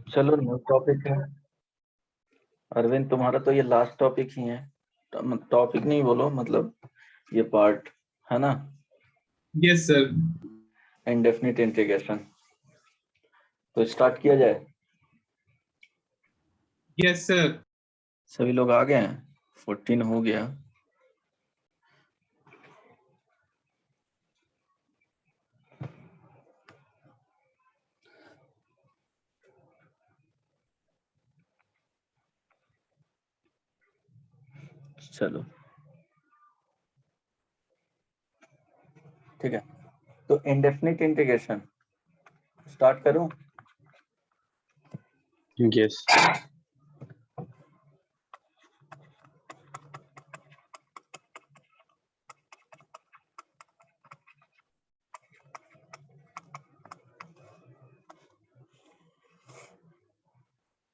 चलो new topic है। अरविंद तुम्हारा तो ये लास्ट टॉपिक ही है। टॉपिक नहीं बोलो, मतलब ये पार्ट है ना। Yes sir. इंडेफिनिट इंटीग्रेशन, तो स्टार्ट किया जाए। Yes sir. सभी लोग आ गए हैं, 14 हो गया। चलो ठीक है, तो इंडेफिनिट इंटीग्रेशन स्टार्ट करूं। यस।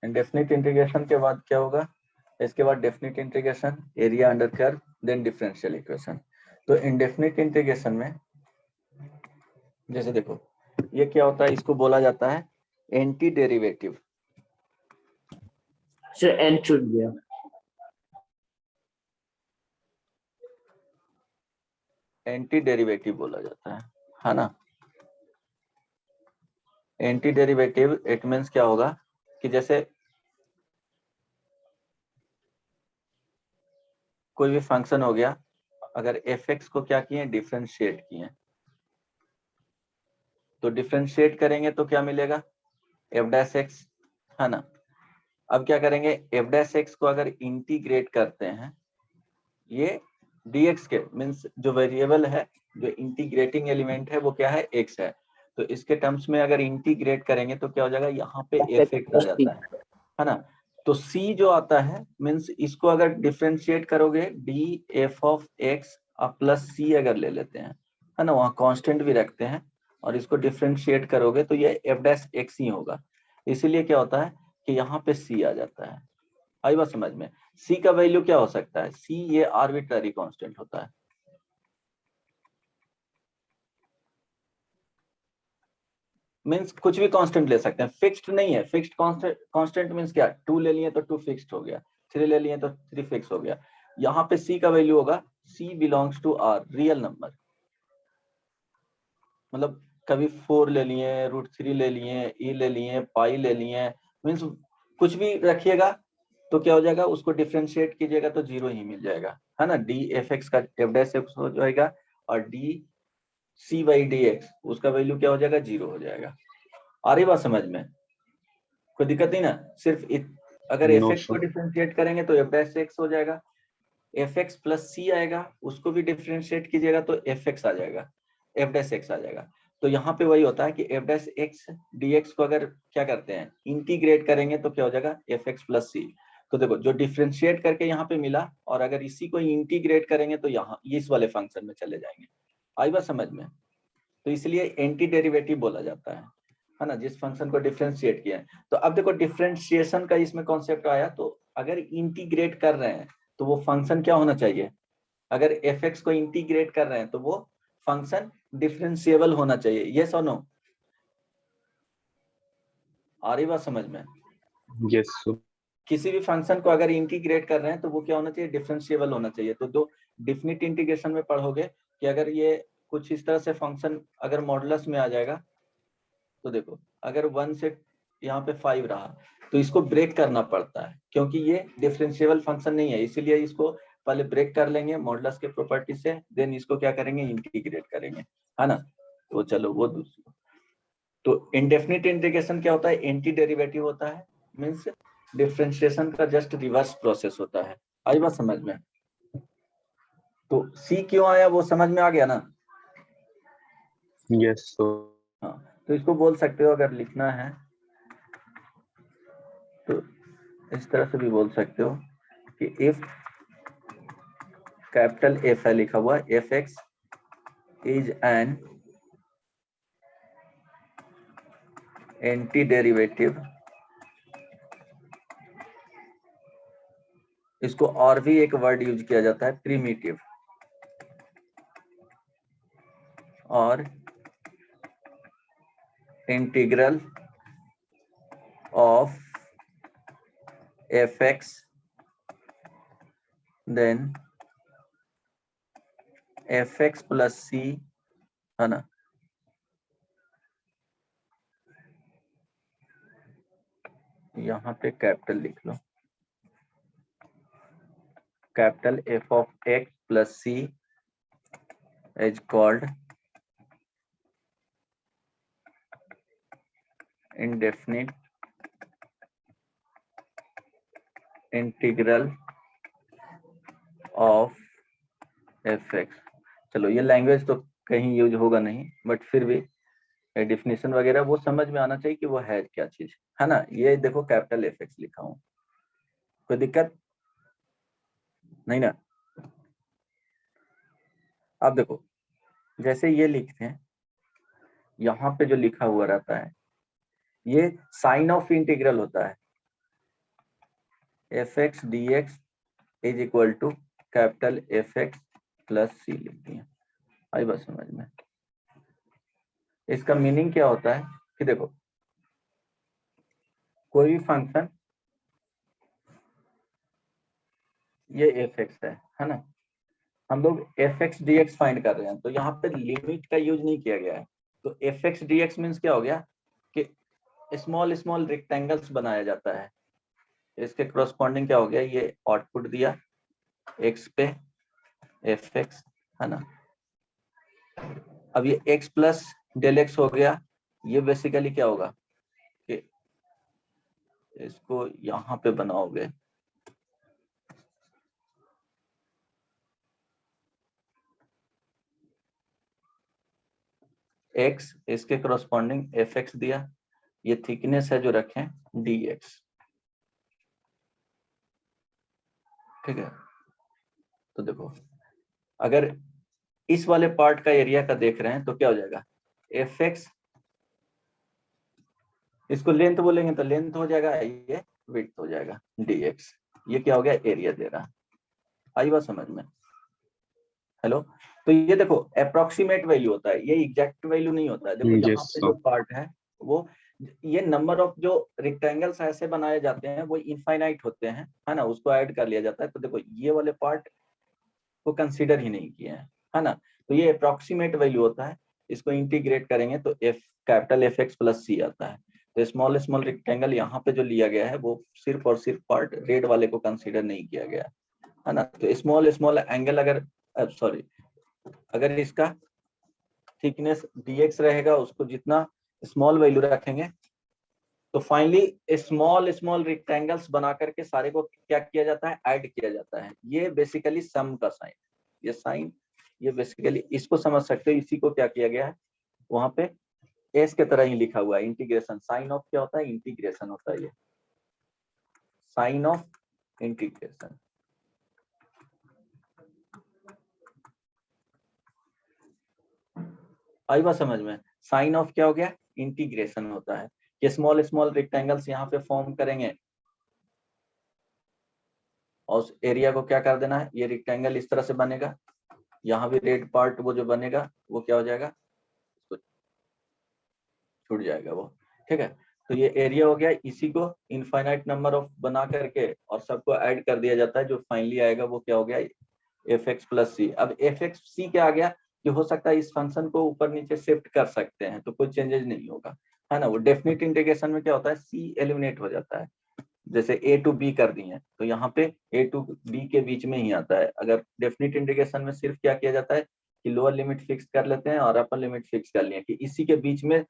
इंडेफिनिट इंटीग्रेशन के बाद क्या होगा? इसके बाद definite integration, area under curve, then differential equation. तो इंडेफिनिट इंटीग्रेशन में जैसे देखो, ये क्या होता है, इसको बोला जाता है एंटी डेरिवेटिव। सर एन छूट गया। एंटी डेरिवेटिव बोला जाता है ना। एंटी डेरिवेटिव इट मींस क्या होगा कि जैसे कोई भी फंक्शन हो गया, अगर एफ एक्स को क्या किए, डिफरेंशिएट किए, तो डिफरेंशिएट करेंगे तो क्या मिलेगा, एफ डैश एक्स, है ना। अब क्या करेंगे, एफ डैश एक्स को अगर इंटीग्रेट करते हैं, ये dx के मींस जो वेरिएबल है, जो इंटीग्रेटिंग एलिमेंट है वो क्या है, x है। तो इसके टर्म्स में अगर इंटीग्रेट करेंगे तो क्या हो जाएगा, यहाँ पे एफ एक्स आ जाता है ना। तो c जो आता है मींस इसको अगर डिफरेंशिएट करोगे d f of x plus c अगर ले लेते हैं, है ना, वहाँ कांस्टेंट भी रखते हैं, और इसको डिफरेंशिएट करोगे तो ये एफ डैश एक्स ही होगा। इसीलिए क्या होता है कि यहाँ पे c आ जाता है। आई बात समझ में? c का वैल्यू क्या हो सकता है, c ये आर्बिट्ररी कांस्टेंट होता है। मींस कुछ भी कांस्टेंट ले सकते हैं, फिक्स्ड नहीं है। फिक्स्ड कांस्टेंट मींस क्या, 2 ले लिए तो 2 फिक्स्ड हो गया, 3 ले लिए तो 3 फिक्स हो गया। यहाँ पे c का वैल्यू होगा c belongs to r, real number. मतलब कभी 4 ले लिए, √3 ले लिए, e ले लिए, पाई ले लिए, मींस कुछ भी रखिएगा तो क्या हो जाएगा, उसको डिफरेंशिएट कीजिएगा तो 0 ही मिल जाएगा, है ना। डी एफ एक्स का एफ डैश एक्स हो जाएगा, और D C by D X उसका वैल्यू क्या हो जाएगा, 0 हो जाएगा। आ रही बात समझ में? कोई दिक्कत नहीं ना। सिर्फ अगर एफ नो एक्स को सर। डिफरेंशिएट करेंगे तो एफ डैश एक्स हो जाएगा, एफ एक्स प्लस सी आएगा, उसको भी डिफरेंशिएट कीजिएगा तो एफ एक्स आ जाएगा, एफ डैश एक्स आ जाएगा। तो यहाँ पे वही होता है कि F dash x d x को अगर क्या करते हैं, इंटीग्रेट करेंगे तो क्या हो जाएगा, एफ एक्स प्लस सी। तो देखो जो डिफरेंशिएट करके यहाँ पे मिला, और अगर इसी को इंटीग्रेट करेंगे तो यहाँ इस वाले फंक्शन में चले जाएंगे। आई बात समझ में? तो इसलिए एंटी डेरिवेटिव बोला जाता है ना, जिस फंक्शन को डिफरेंशिएट किया है। तो अब देखो डिफरेंशिएशन का इसमें कॉन्सेप्ट आया, तो अगर इंटीग्रेट कर रहे हैं तो वो फंक्शन क्या होना चाहिए, अगर एफ एक्स को इंटीग्रेट कर रहे हैं तो वो फंक्शन डिफरेंशिएबल होना चाहिए। यस और नो? आ रही बात समझ में? Yes sir. किसी भी फंक्शन को अगर इंटीग्रेट कर रहे हैं तो वो क्या होना चाहिए, डिफरेंशिएबल होना चाहिए। तो दो डेफिनिट इंटीग्रेशन में पढ़ोगे कि अगर ये कुछ इस तरह से फंक्शन अगर मॉडुलस में आ जाएगा, तो देखो अगर 1 से यहाँ पे 5 रहा तो इसको ब्रेक करना पड़ता है, क्योंकि ये डिफरेंशिएबल फंक्शन नहीं है। इसीलिए इसको पहले ब्रेक कर लेंगे मॉडुलस के प्रॉपर्टी से, देन इसको क्या करेंगे, इंटीग्रेट करेंगे, है ना। तो चलो वो दूसरा। तो इंडेफिनिट इंटीग्रेशन क्या होता है, एंटी डेरिवेटिव होता है, मींस डिफरेंशिएशन का जस्ट रिवर्स प्रोसेस होता है। आई बात समझ में? तो सी क्यों आया वो समझ में आ गया ना? Yes sir. हाँ, तो इसको बोल सकते हो, अगर लिखना है तो इस तरह से भी बोल सकते हो कि इफ कैपिटल एफ है लिखा हुआ, F x is an anti derivative, इसको और भी एक वर्ड यूज किया जाता है, प्रिमिटिव, और integral of fx then fx plus c, है ना, यहाँ पे कैपिटल लिख लो, capital f of x plus c is called indefinite integral of fx। चलो ये लैंग्वेज तो कहीं यूज होगा नहीं, बट फिर भी डेफिनेशन वगैरह वो समझ में आना चाहिए कि वो है क्या चीज, है ना। ये देखो कैपिटल fx लिखा हूं, कोई दिक्कत नहीं ना। अब देखो जैसे ये लिखते हैं, यहाँ पे जो लिखा हुआ रहता है ये साइन ऑफ इंटीग्रल होता है, fx dx is equal to capital fx plus c लिख दिया। आई बात समझ में। इसका मीनिंग क्या होता है कि देखो कोई भी फंक्शन, ये fx है ना, हम लोग fx dx फाइंड कर रहे हैं, तो यहाँ पे लिमिट का यूज नहीं किया गया है। तो fx dx मीन्स क्या हो गया कि स्मॉल स्मॉल रेक्टेंगल्स बनाया जाता है, इसके करस्पॉन्डिंग क्या हो गया, ये आउटपुट दिया x पे fx, है ना। अब ये x प्लस डेल एक्स हो गया, ये बेसिकली क्या होगा कि इसको यहाँ पे बनाओगे, x इसके करस्पॉन्डिंग fx दिया, ये थिकनेस है जो रखें dx, ठीक है। तो देखो अगर इस वाले पार्ट का एरिया का देख रहे हैं तो क्या हो जाएगा, fx, इसको लेंथ बोलेंगे तो लेंथ हो जाएगा, ये विड्थ हो जाएगा dx, ये क्या हो गया, एरिया दे रहा है। आई बात समझ में। हेलो, तो ये देखो अप्रोक्सीमेट वैल्यू होता है, ये एग्जैक्ट वैल्यू नहीं होता है। देखो यहाँ Yes, पे sir. जो पार्ट है वो, ये नंबर ऑफ जो रेक्टेंगल्स ऐसे बनाए जाते हैं वो इनफाइनाइट होते हैं, है ना, उसको ऐड कर लिया जाता है। तो देखो ये वाले पार्ट को कंसीडर ही नहीं किए हैं, है ना। तो ये अप्रोक्सीमेट वैल्यू होता है, इसको इंटीग्रेट करेंगे तो f capital f x plus c आता है। तो स्मॉल स्मॉल रेक्टेंगल यहाँ पे जो लिया गया है वो सिर्फ और सिर्फ पार्ट रेड वाले को कंसीडर नहीं किया गया, है ना। तो स्मॉल स्मॉल एंगल अगर सॉरी अगर इसका थिकनेस dx रहेगा, उसको जितना स्मॉल वैल्यू रखेंगे तो फाइनली स्मॉल स्मॉल रेक्टेंगल्स बना करके सारे को क्या किया जाता है, ऐड किया जाता है। ये बेसिकली सम का साइन, ये साइन, ये बेसिकली इसको समझ सकते हो। इसी को क्या किया गया है वहां पे एस के तरह ही लिखा हुआ है, इंटीग्रेशन। साइन ऑफ क्या होता है, इंटीग्रेशन होता है, ये साइन ऑफ इंटीग्रेशन। आई बात समझ में, साइन ऑफ क्या हो गया, इंटीग्रेशन होता है। ये स्मॉल स्मॉल रेक्टेंगल्स यहाँ पे फॉर्म करेंगे और उस एरिया को क्या कर देना है, ये रेक्टेंगल इस तरह से बनेगा, यहाँ भी रेड पार्ट वो जो बनेगा वो क्या हो जाएगा, तो छूट जाएगा वो, ठीक है। तो ये एरिया हो गया, इसी को इनफाइनाइट नंबर ऑफ बना करके और सबको ऐड कर दिया जाता है, जो फाइनली आएगा वो क्या हो गया, एफ एक्स प्लस सी। अब एफ एक्स सी क्या आ गया कि हो सकता है इस फंक्शन को ऊपर नीचे शिफ्ट कर सकते हैं, तो कोई चेंजेस नहीं होगा, है ना। वो डेफिनेट इंटीग्रेशन में क्या होता है, सी एलिमिनेट हो जाता है। जैसे ए टू बी कर दिए तो यहाँ पे ए टू बी के बीच में ही आता है। अगर डेफिनेट इंटीग्रेशन में सिर्फ क्या किया जाता है कि लोअर लिमिट फिक्स कर लेते हैं और अपर लिमिट फिक्स कर लिए कि इसी के बीच में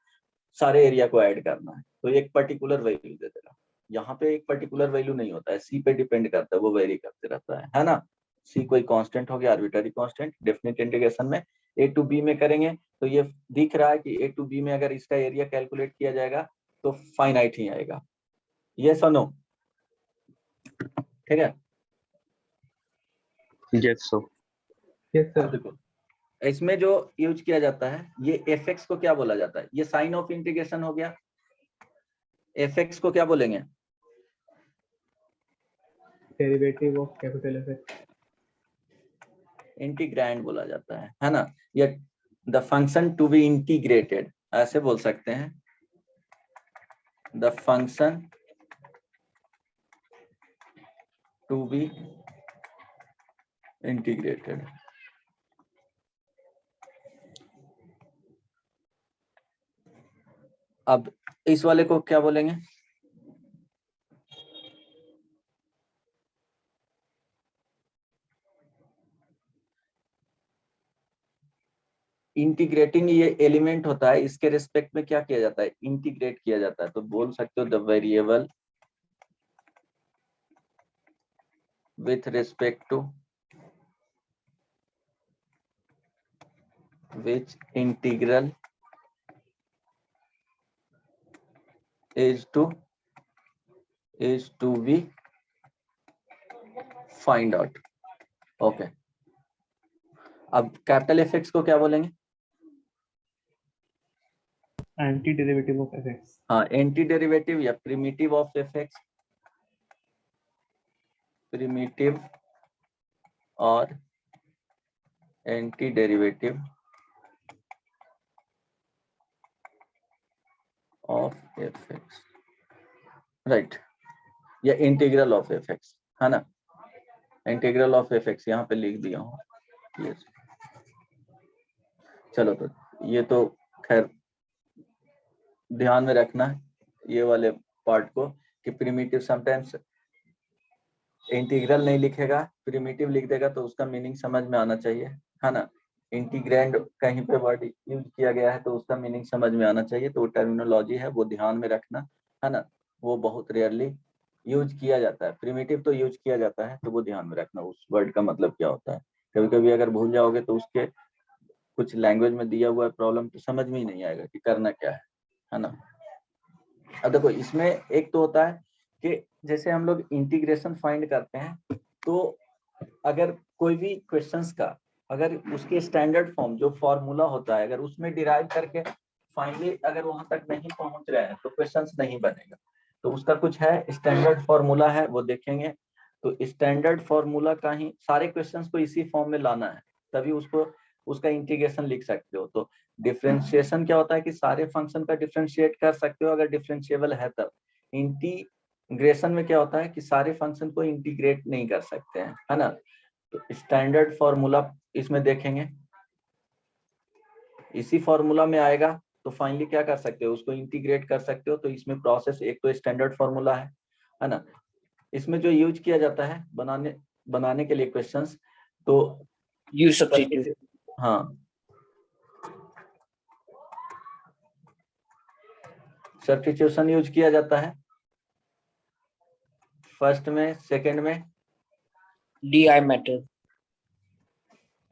सारे एरिया को ऐड करना है, तो एक पर्टिकुलर वैल्यू दे देगा। यहाँ पे एक पर्टिकुलर वैल्यू नहीं होता है, सी पे डिपेंड करता है, वो वेरी करते रहता है ना। सी कोई कांस्टेंट हो गया, आर्बिट्ररी कांस्टेंट। डेफिनेट इंटीग्रेशन में ए टू बी में करेंगे तो ये दिख रहा है कि ए टू बी में अगर इसका एरिया कैलकुलेट किया जाएगा तो फाइनाइट ही आएगा। यस और नो, ठीक है। Yes, sir. Yes, अब sir. देखो इसमें जो यूज किया जाता है, ये एफ एक्स को क्या बोला जाता है, ये साइन ऑफ इंटीग्रेशन हो गया। एफ एक्स को क्या बोलेंगे, Derivative of capital F. Integrand बोला जाता है ना। या the function to be integrated ऐसे बोल सकते हैं, the function to be integrated. अब इस वाले को क्या बोलेंगे? इंटीग्रेटिंग ये एलिमेंट होता है, इसके रिस्पेक्ट में क्या किया जाता है? इंटीग्रेट किया जाता है। तो बोल सकते हो the variable with respect to which integral is to be find out. Okay, अब कैपिटल एफ एक्स को क्या बोलेंगे? Anti derivative of f x. हाँ, एंटी डेरिवेटिव या primitive of f x, primitive और anti derivative of f x, right, या integral of f x, है ना? इंटीग्रल ऑफ एफ एक्स यहाँ पे लिख दिया हूँ। यस, चलो, तो ये तो खैर ध्यान में रखना है ये वाले पार्ट को कि प्रिमिटिव समटाइम्स इंटीग्रल नहीं लिखेगा, प्रिमिटिव लिख देगा तो उसका मीनिंग समझ में आना चाहिए, है ना? इंटीग्रैंड कहीं पे वर्ड यूज किया गया है तो उसका मीनिंग समझ में आना चाहिए, तो टर्मिनोलॉजी है वो ध्यान में रखना, है ना? वो बहुत रेयरली यूज किया जाता है, प्रिमिटिव तो यूज किया जाता है, तो वो ध्यान में रखना उस वर्ड का मतलब क्या होता है। कभी कभी अगर भूल जाओगे तो उसके कुछ लैंग्वेज में दिया हुआ प्रॉब्लम तो समझ में ही नहीं आएगा कि करना क्या है ना? अब देखो, इसमें एक तो होता है कि जैसे हम लोग इंटीग्रेशन फाइंड करते हैं, तो अगर कोई भी क्वेश्चंस का अगर उसके स्टैंडर्ड फॉर्म जो फॉर्मूला होता है अगर उसमें डिराइव करके फाइनली अगर वहां तक नहीं पहुंच रहे हैं तो क्वेश्चंस नहीं बनेगा। तो उसका कुछ है स्टैंडर्ड फॉर्मूला है, वो देखेंगे। तो स्टैंडर्ड फॉर्मूला का ही सारे क्वेश्चंस को इसी फॉर्म में लाना है, तभी उसको उसका इंटीग्रेशन लिख सकते हो। तो डिफरेंशिएशन क्या होता है कि सारे फंक्शन का डिफरेंशिएट कर सकते हो अगर डिफरेंशिएबल है तब। इंटीग्रेशन में क्या होता है कि सारे फंक्शन को इंटीग्रेट नहीं कर सकते हैं, है ना? तो स्टैंडर्ड फॉर्मूला इसमें देखेंगे, इसी फॉर्मूला में आएगा तो फाइनली क्या कर सकते हो, उसको इंटीग्रेट कर सकते हो। तो इसमें प्रोसेस एक तो स्टैंडर्ड फॉर्मूला है ना? इसमें जो यूज किया जाता है बनाने के लिए क्वेश्चंस, तो यूज सब्स्टिट्यूट। हाँ, सब्स्टिट्यूशन यूज किया जाता है फर्स्ट में, सेकंड में DI method,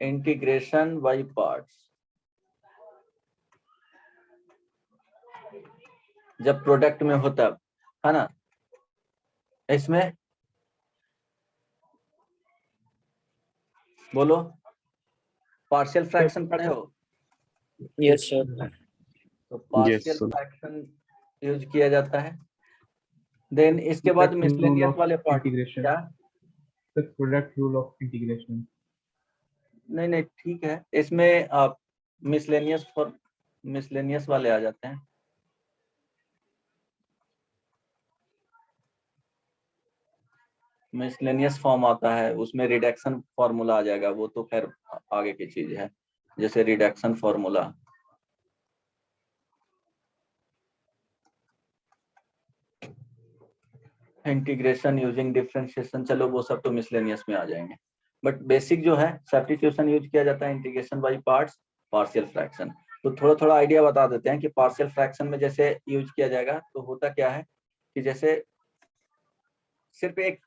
integration by parts. जब प्रोडक्ट में होता है ना, इसमें बोलो, पार्शियल फ्रैक्शन पढ़े हो? Yes sir. तो पार्शियल फ्रैक्शन यूज किया जाता है। देन इसके बाद मिसलेनियस वाले पार्ट, क्या? The product rule of integration. नहीं ठीक है, इसमें आप मिसलेनियस वाले आ जाते हैं। मिसलेनियस फॉर्म आता है, उसमें रिडक्शन फॉर्मूला आ जाएगा, वो तो खैर आगे की चीज है, जैसे reduction formula. Integration using differentiation, चलो वो सब तो मिसलेनियस में आ जाएंगे। बट बेसिक जो है सब्स्टिट्यूशन यूज किया जाता है, integration by parts, partial fraction. तो थोड़ा थोड़ा आइडिया बता देते हैं कि पार्शियल फ्रैक्शन में जैसे यूज किया जाएगा तो होता क्या है कि जैसे सिर्फ एक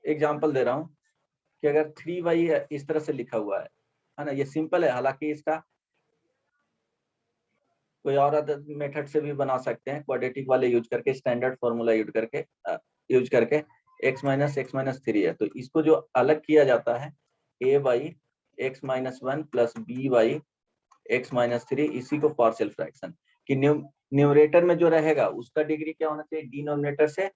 एग्जांपल दे रहा हूं कि अगर 3y इस तरह से लिखा हुआ है ना, ये सिंपल है, हालांकि इसका कोई और अदर मेथड से भी बना सकते हैं, क्वाड्रेटिक वाले यूज करके, स्टैंडर्ड फॉर्मूला यूज करके x माइनस 3 है। तो इसको जो अलग किया जाता है a by x minus 1 plus b by x minus 3, इसी को पार्शियल फ्रैक्शन कि न्यूमरेटर में जो रहेगा उसका डिग्री क्या होना चाहिए, डिनोमिनेटर से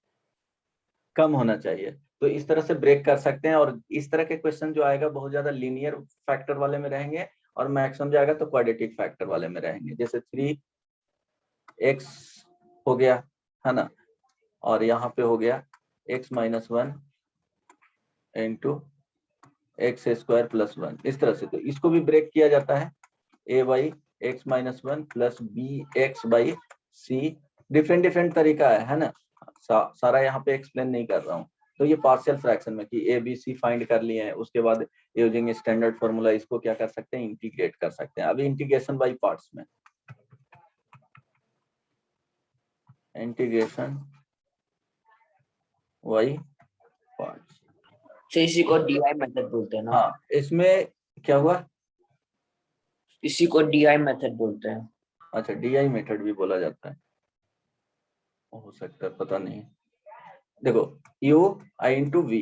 कम होना चाहिए। तो इस तरह से ब्रेक कर सकते हैं। और इस तरह के क्वेश्चन जो आएगा बहुत ज्यादा लीनियर फैक्टर वाले में रहेंगे और मैक्सिमम जाएगा तो क्वाड्रेटिक फैक्टर वाले में रहेंगे। जैसे 3x हो गया, है ना, और यहाँ पे हो गया x minus 1 into x square plus 1, इस तरह से। तो इसको भी ब्रेक किया जाता है, a by X minus 1 plus B X by C. Different different तरीका है ना, सारा यहाँ पे एक्सप्लेन नहीं कर रहा हूँ। तो ये पार्शियल फ्रैक्शन में कि ए बी सी फाइंड कर लिए हैं, उसके बाद यूजिंग स्टैंडर्ड फॉर्मूला इसको क्या कर सकते हैं, इंटीग्रेट कर सकते हैं। अभी इंटीग्रेशन बाई पार्ट्स में, इंटीग्रेशन बाई पार्ट्स। तो इसी को DI मेथड बोलते हैं ना? हाँ, इसमें क्या हुआ, इसी को DI मेथड बोलते हैं। अच्छा डीआई मेथड भी बोला जाता है, हो सकता है, पता नहीं। देखो U I into V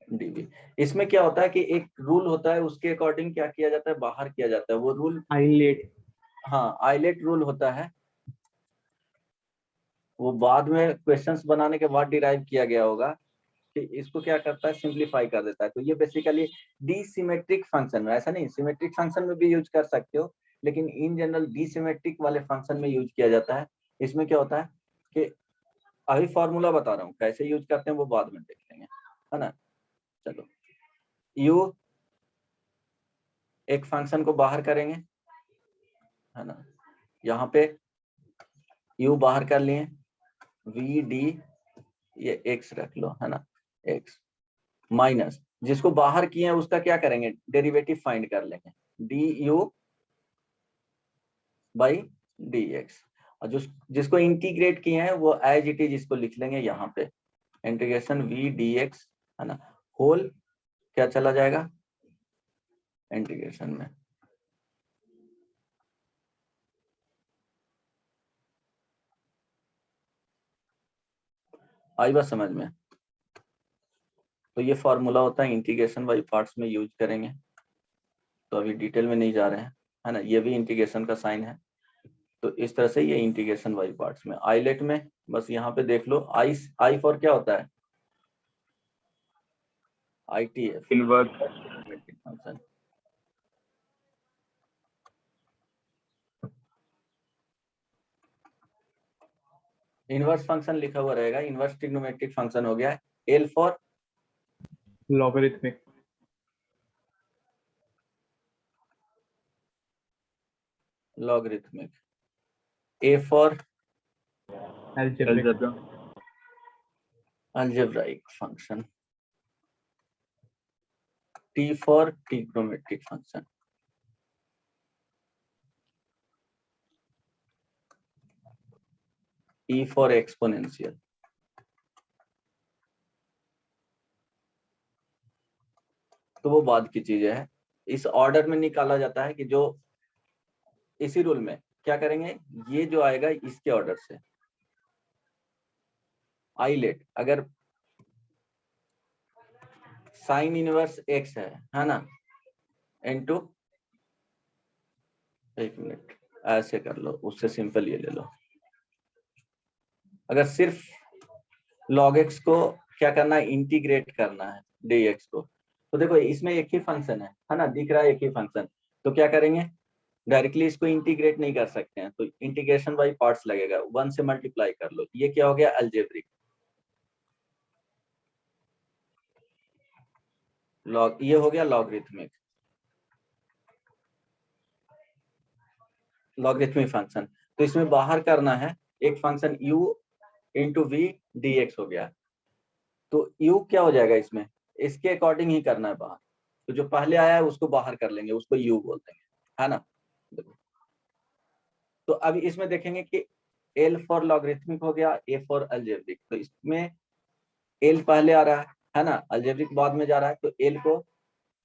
D V, इसमें क्या होता है कि एक रूल होता है, उसके अकॉर्डिंग क्या किया जाता है, बाहर किया जाता है वो रूल। आइलेट। हाँ, आइलेट रूल होता है, वो बाद में क्वेश्चंस बनाने के बाद डिराइव किया गया होगा कि इसको क्या करता है, सिंप्लीफाई कर देता है। तो ये बेसिकली डीसिमेट्रिक फंक्शन में, ऐसा नहीं सिमेट्रिक फंक्शन में भी यूज कर सकते हो, लेकिन इन जनरल डीसिमेट्रिक वाले फंक्शन में यूज किया जाता है। इसमें क्या होता है कि अभी फॉर्मूला बता रहा हूँ, कैसे यूज करते हैं वो बाद में देख लेंगे, है ना। चलो, यू एक फंक्शन को बाहर करेंगे, है ना, यहाँ पे यू बाहर कर लिए, वी डी ये एक्स रख लो, है ना, एक्स माइनस जिसको बाहर किए हैं उसका क्या करेंगे, डेरिवेटिव फाइंड कर लेंगे, D you by D x. और जिसको इंटीग्रेट किए हैं वो एज इट इज इसको लिख लेंगे यहाँ पे, इंटीग्रेशन वी डी एक्स, है ना, होल क्या चला जाएगा इंटीग्रेशन में। आई बात समझ में। तो ये फॉर्मूला होता है, इंटीग्रेशन बाई पार्ट्स में यूज करेंगे, तो अभी डिटेल में नहीं जा रहे हैं, है ना। ये भी इंटीग्रेशन का साइन है, तो इस तरह से ये इंटीग्रेशन बाई पार्ट्स में। आइलेट में बस यहाँ पे देख लो, आई फॉर क्या होता है, ITF inverse function. Inverse function लिखा हुआ रहेगा, इनवर्स ट्रिग्नोमेट्रिक फंक्शन हो गया। L for logarithmic. Logarithmic, A for algebraic. Algebraic function, T for trigonometric function, E for exponential. तो वो बाद की चीजें है, इस ऑर्डर में निकाला जाता है कि जो इसी रूल में क्या करेंगे, ये जो आएगा इसके ऑर्डर से। आइलेट अगर साइन इनवर्स एक्स है ना, इनटू, एक मिनट ऐसे कर लो, उससे सिंपल ये ले लो। अगर सिर्फ log x को क्या करना है, इंटीग्रेट करना है dx को, तो देखो इसमें एक ही फंक्शन है ना, दिख रहा है एक ही फंक्शन। तो क्या करेंगे, डायरेक्टली इसको इंटीग्रेट नहीं कर सकते हैं, तो इंटीग्रेशन बाई पार्ट्स लगेगा, 1 से मल्टीप्लाई कर लो। ये क्या हो गया, अलजेब्रिक। लॉग, ये हो गया लॉगरिथमिक, लॉगरिथमिक फंक्शन। तो इसमें बाहर करना है एक function u into V D X हो गया। तो u क्या हो जाएगा इसमें, इसके अकॉर्डिंग ही करना है बाहर। तो जो पहले आया है उसको बाहर कर लेंगे, उसको u बोल देंगे, है ना। तो अभी इसमें देखेंगे कि l फॉर लॉगरिथमिक हो गया, a फॉर अलजेब्रिक। तो इसमें l पहले आ रहा है ना, अलजेब्रिक बाद में जा रहा है। तो l को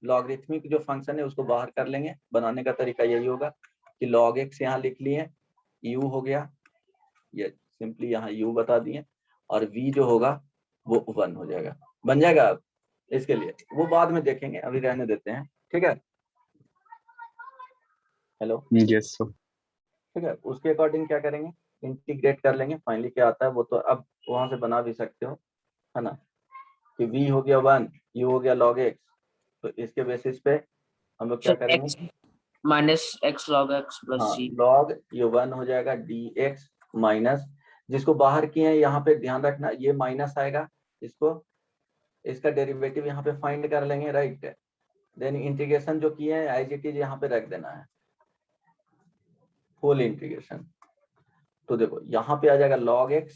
लॉगरिथमिक जो फंक्शन है उसको बाहर कर लेंगे। बनाने का तरीका यही होगा कि log x यहाँ लिख लिए, u हो गया, ये सिंपली यहाँ u बता दिए, और v जो होगा वो 1 हो जाएगा, बन जाएगा। अब इसके लिए वो बाद में देखेंगे, अभी रहने देते हैं, ठीक है। Hello, yes sir. ठीक है। उसके अकॉर्डिंग क्या करेंगे, इंटीग्रेट कर लेंगे, फाइनली क्या आता है वो तो अब वहां से बना भी सकते हो, है ना, कि v हो गया 1, u हो गया log x। तो इसके बेसिस पे हम लोग क्या So करेंगे, x minus x log x plus हाँ c. log ये 1 हो जाएगा dx माइनस जिसको बाहर किए हैं यहाँ पे ध्यान रखना, ये माइनस आएगा, इसको इसका डेरिवेटिव यहाँ पे फाइंड कर लेंगे, राइट। देन इंटीग्रेशन जो किए हैं एज इट इज यहाँ पे रख देना है, फुल इंटीग्रेशन। तो देखो यहाँ पे आ जाएगा log x,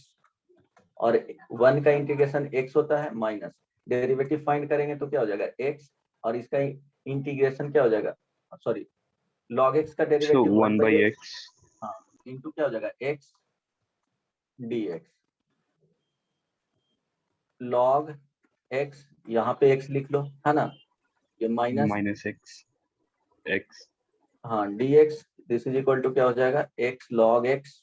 और 1 का इंटीग्रेशन x होता है माइनस, डेरिवेटिव फाइंड करेंगे तो क्या हो जाएगा x, और इसका इंटीग्रेशन क्या हो जाएगा, सॉरी log x का So डेरिवेटिव 1 by x. हाँ इंटू क्या हो जाएगा x dx, log x, यहाँ पे x लिख लो, है ना, ये माइनस minus x. हाँ dx, this is equal to क्या हो जाएगा x log x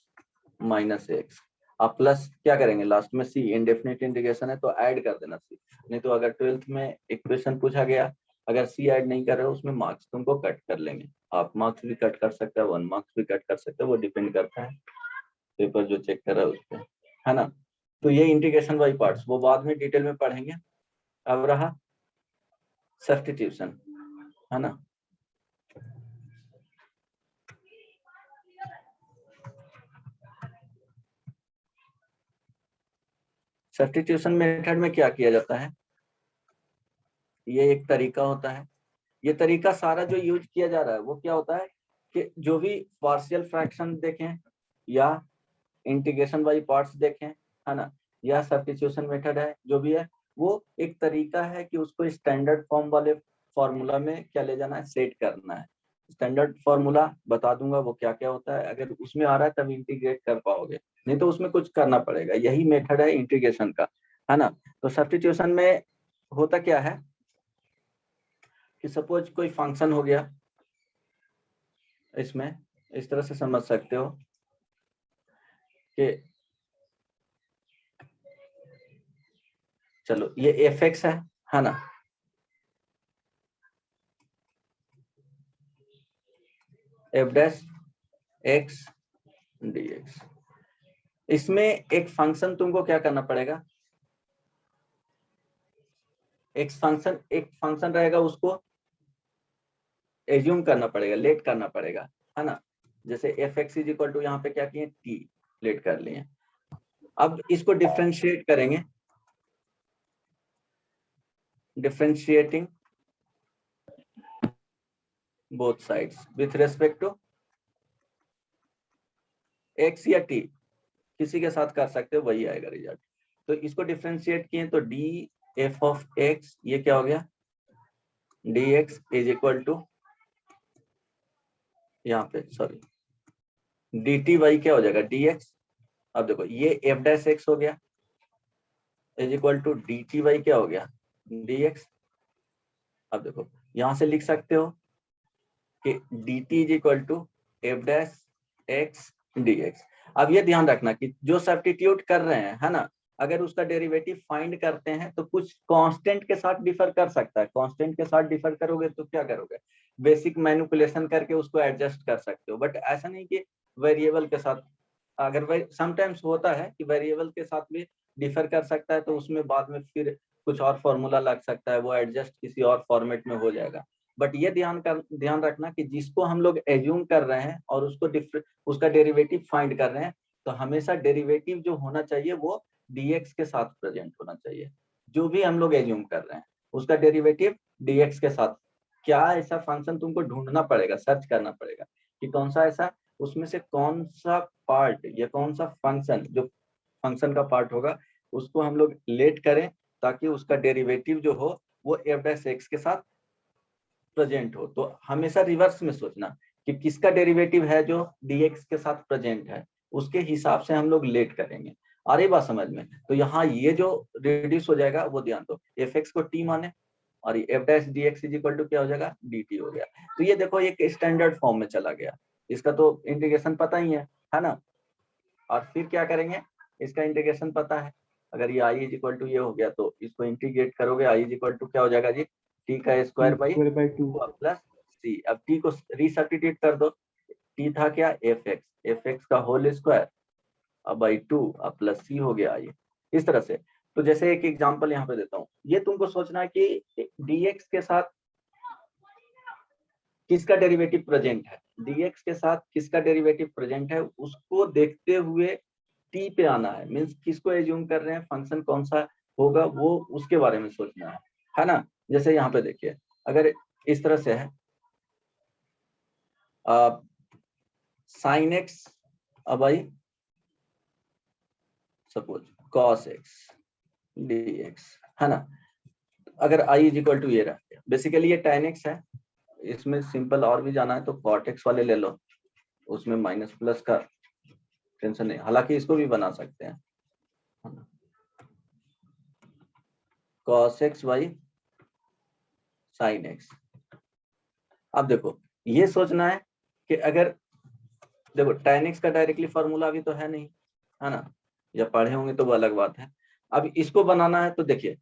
minus x। अब प्लस क्या करेंगे लास्ट में c, इंडेफिनिट इंटीग्रेशन है तो ऐड कर देना c, नहीं तो अगर 12th में इक्वेशन पूछा गया अगर c ऐड नहीं कर रहे हो उसमें मार्क्स तुमको कट कर लेंगे। आप मार्क्स भी कट कर सकते हैं, 1 मार्क्स भी कट कर सकते हैं, वो डिपेंड करता है पेपर जो चेक कर रहा है उस पर, है ना। तो ये इंटीग्रेशन बाई पार्ट्स वो बाद में डिटेल में पढ़ेंगे। अब रहा सब्स्टिट्यूशन, है ना। सब्स्टिट्यूशन मेथड में क्या किया जाता है, ये एक तरीका होता है, ये तरीका सारा जो यूज किया जा रहा है वो क्या होता है कि जो भी पार्शियल फ्रैक्शन देखें या इंटीग्रेशन बाई पार्ट्स देखें, है ना, या सब्स्टिट्यूशन मेथड है, जो भी है वो एक तरीका है कि उसको स्टैंडर्ड फॉर्म वाले फॉर्मूला में क्या ले जाना है, सेट करना है। स्टैंडर्ड फॉर्मूला बता दूंगा वो क्या क्या होता है, अगर उसमें आ रहा है तब इंटीग्रेट कर पाओगे, नहीं तो उसमें कुछ करना पड़ेगा, यही मेथड है इंटीग्रेशन का, है ना। तो सब्स्टिट्यूशन में होता क्या है कि सपोज कोई फंक्शन हो गया, इसमें इस तरह से समझ सकते हो कि चलो ये fx है ना, f डैश x dx, इसमें एक फंक्शन तुमको क्या करना पड़ेगा, एक फंक्शन रहेगा उसको एज्यूम करना पड़ेगा, लेट करना पड़ेगा, है ना। जैसे fx इज इक्वल टू यहाँ पे क्या किए t लेट कर लिए, अब इसको डिफरेंशिएट करेंगे, differentiating both sides with respect to x या t, किसी के साथ कर सकते हो वही आएगा रिजल्ट। तो इसको डिफरेंशिएट किए तो d f ऑफ x, ये क्या हो गया dx इज इक्वल टू यहाँ पे सॉरी dt y क्या हो जाएगा dx। अब देखो ये f डैश x हो गया is equal to dt y क्या हो गया dx। अब देखो यहां से लिख सकते हो कि dt is equal to f dash x dx। अब ये ध्यान रखना कि जो सब्स्टिट्यूट कर रहे हैं, है ना, अगर उसका डेरिवेटिव फाइंड करते हैं तो कुछ कांस्टेंट के साथ डिफर कर सकता है, कांस्टेंट के साथ डिफर करोगे तो क्या करोगे, बेसिक मैनिपुलेशन करके उसको एडजस्ट कर सकते हो, बट ऐसा नहीं कि वेरिएबल के साथ, अगर समटाइम्स होता है कि वेरिएबल के साथ भी डिफर कर सकता है तो उसमें बाद में फिर कुछ और फॉर्मूला लग सकता है, वो एडजस्ट किसी और फॉर्मेट में हो जाएगा। बट ये ध्यान रखना कि जिसको हम लोग एज्यूम कर रहे हैं और उसका डेरिवेटिव फाइंड कर रहे हैं, तो हमेशा डेरिवेटिव जो होना चाहिए वो dx के साथ प्रेजेंट होना चाहिए। जो भी हम लोग एज्यूम कर रहे हैं उसका डेरिवेटिव dx के साथ, क्या ऐसा फंक्शन तुमको ढूंढना पड़ेगा, सर्च करना पड़ेगा कि कौन सा ऐसा, उसमें से कौन सा पार्ट या कौन सा फंक्शन जो फंक्शन का पार्ट होगा उसको हम लोग लेट करें ताकि उसका डेरिवेटिव जो हो वो f डैश x के साथ प्रेजेंट हो। तो हमेशा रिवर्स में सोचना कि किसका डेरिवेटिव है जो dx के साथ प्रेजेंट है, उसके हिसाब से हम लोग लेट करेंगे। आ रही बात समझ में। तो यहाँ ये जो रिड्यूस हो जाएगा वो ध्यान दो, fx को t माने और ये f dash dx is equal to क्या हो जाएगा dt हो गया। तो ये देखो एक स्टैंडर्ड फॉर्म में चला गया, इसका तो इंटीग्रेशन पता ही है ना। और फिर क्या करेंगे, इसका इंटीग्रेशन पता है, अगर ये i इज इक्वल टू ये हो गया तो इसको इंटीग्रेट करोगे, i इज इक्वल टू क्या हो जाएगा जी t का स्क्वायर बाई 2 प्लस c। अब t को रीसब्स्टिट्यूट कर दो, t था क्या fx का होल स्क्वायर अब बाई 2 अब प्लस c हो गया ये, इस तरह से। तो जैसे एक एग्जांपल यहाँ पे देता हूँ, ये तुमको सोचना है कि dx के साथ किसका डेरिवेटिव प्रेजेंट है, dx के साथ किसका डेरिवेटिव प्रेजेंट है, उसको देखते हुए टी पे आना है, मीन्स किसको एज्यूम कर रहे हैं, फंक्शन कौन सा होगा वो उसके बारे में सोचना है ना। जैसे यहाँ पे देखिए, अगर इस तरह से है साइन एक्स, अब I suppose cos x d x, है ना। अगर आई इज इक्वल टू ये रहा, बेसिकली ये tan x है, इसमें सिंपल और भी जाना है तो cot x वाले ले लो, उसमें माइनस प्लस का टेंशन नहीं, हालांकि इसको भी बना सकते हैं, cos x by sin x। अब देखो ये सोचना है कि अगर देखो tan x का डायरेक्टली फॉर्मूला अभी तो है नहीं, है ना, या पढ़े होंगे तो वो अलग बात है। अब इसको बनाना है तो देखिए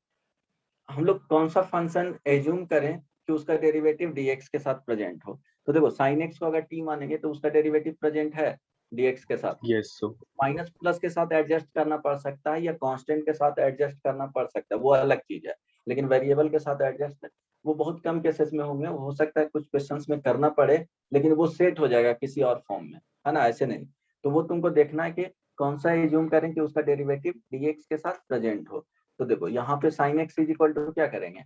हम लोग कौन सा फंक्शन एज्यूम करें कि उसका डेरिवेटिव dx के साथ प्रेजेंट हो। तो देखो sin x को अगर t मानेंगे तो उसका डेरिवेटिव प्रेजेंट है dx के साथ, Yes, sir. माइनस प्लस के साथ एडजस्ट करना पड़ सकता है या कांस्टेंट के साथ एडजस्ट करना पड़ सकता है, वो अलग चीज है। लेकिन वेरिएबल के साथ एडजस्ट वो बहुत कम केसेस में होंगे, हो सकता है कुछ क्वेश्चंस में करना पड़े, लेकिन वो सेट हो जाएगा किसी और फॉर्म में, है ना, ऐसे नहीं। तो वो तुमको देखना है कि कौन सा एज्यूम करें कि उसका डेरिवेटिव dx के साथ प्रेजेंट हो। तो देखो यहाँ पे sin x is equal to क्या करेंगे,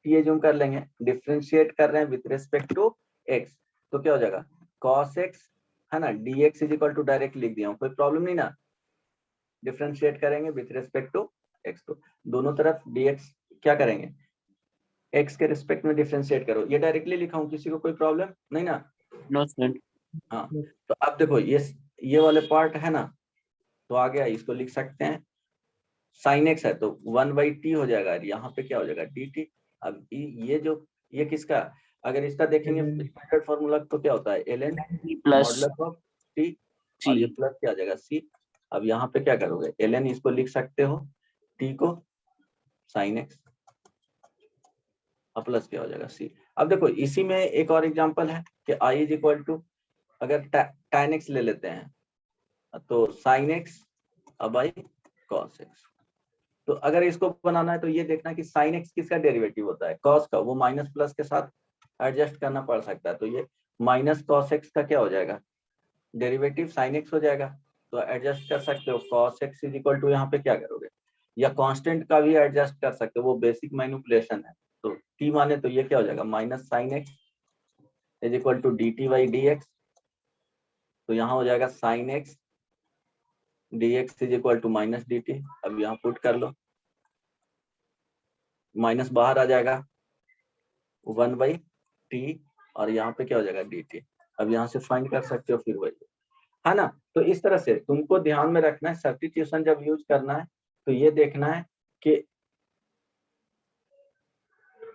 t एज्यूम कर लेंगे, डिफरेंशिएट कर रहे हैं विद रिस्पेक्ट टू x, तो क्या हो जाएगा cos x, है ना, dx is equal to direct लिख दिया हूं, कोई प्रॉब्लम नहीं ना। डिफरेंशिएट करेंगे विद रिस्पेक्ट टू x, तो दोनों तरफ dx क्या करेंगे, x के रिस्पेक्ट में डिफरेंशिएट करो, ये डायरेक्टली लिखा हूं, किसी को कोई प्रॉब्लम नहीं ना। No sir. हाँ, तो अब देखो ये वाले पार्ट है ना, तो आ गया, इसको लिख सकते हैं sin x है तो 1/t हो जाएगा, यहाँ पे क्या हो जाएगा dt। अब ये किसका, अगर इसका देखेंगे स्टैंडर्ड फार्मूला तो क्या होता है ln plus modulus of t, सी और ये प्लस क्या आ जाएगा c। अब यहाँ पे क्या करोगे, ln इसको लिख सकते हो t को sin x, और प्लस क्या हो जाएगा c। अब देखो इसी में एक और एग्जांपल है कि i इज इक्वल टू, अगर tan x ले लेते हैं तो sin x अब आई cos x। तो अगर इसको बनाना है तो ये देखना कि sin x किसका डेरिवेटिव होता है, cos का, वो माइनस प्लस के साथ एडजस्ट करना पड़ सकता है, तो ये माइनस cos x का क्या हो जाएगा डेरिवेटिव sin x हो जाएगा, तो एडजस्ट कर सकते हो cos x is equal to, यहाँ पे क्या करोगे, या कांस्टेंट का भी एडजस्ट कर सकते हो, वो बेसिक मैनिपुलेशन है। तो t माने तो ये क्या हो जाएगा minus sin x is equal to dt by dx, तो यहाँ हो जाएगा sin x dx is equal to minus dt। अब यहाँ पुट कर लो, माइनस बाहर आ जाएगा 1/t, और यहाँ पे क्या हो जाएगा dt। अब यहाँ से फाइंड कर सकते हो फिर वही, है ना। तो इस तरह से तुमको ध्यान में रखना है, सब्स्टिट्यूशन जब यूज करना है तो ये देखना है कि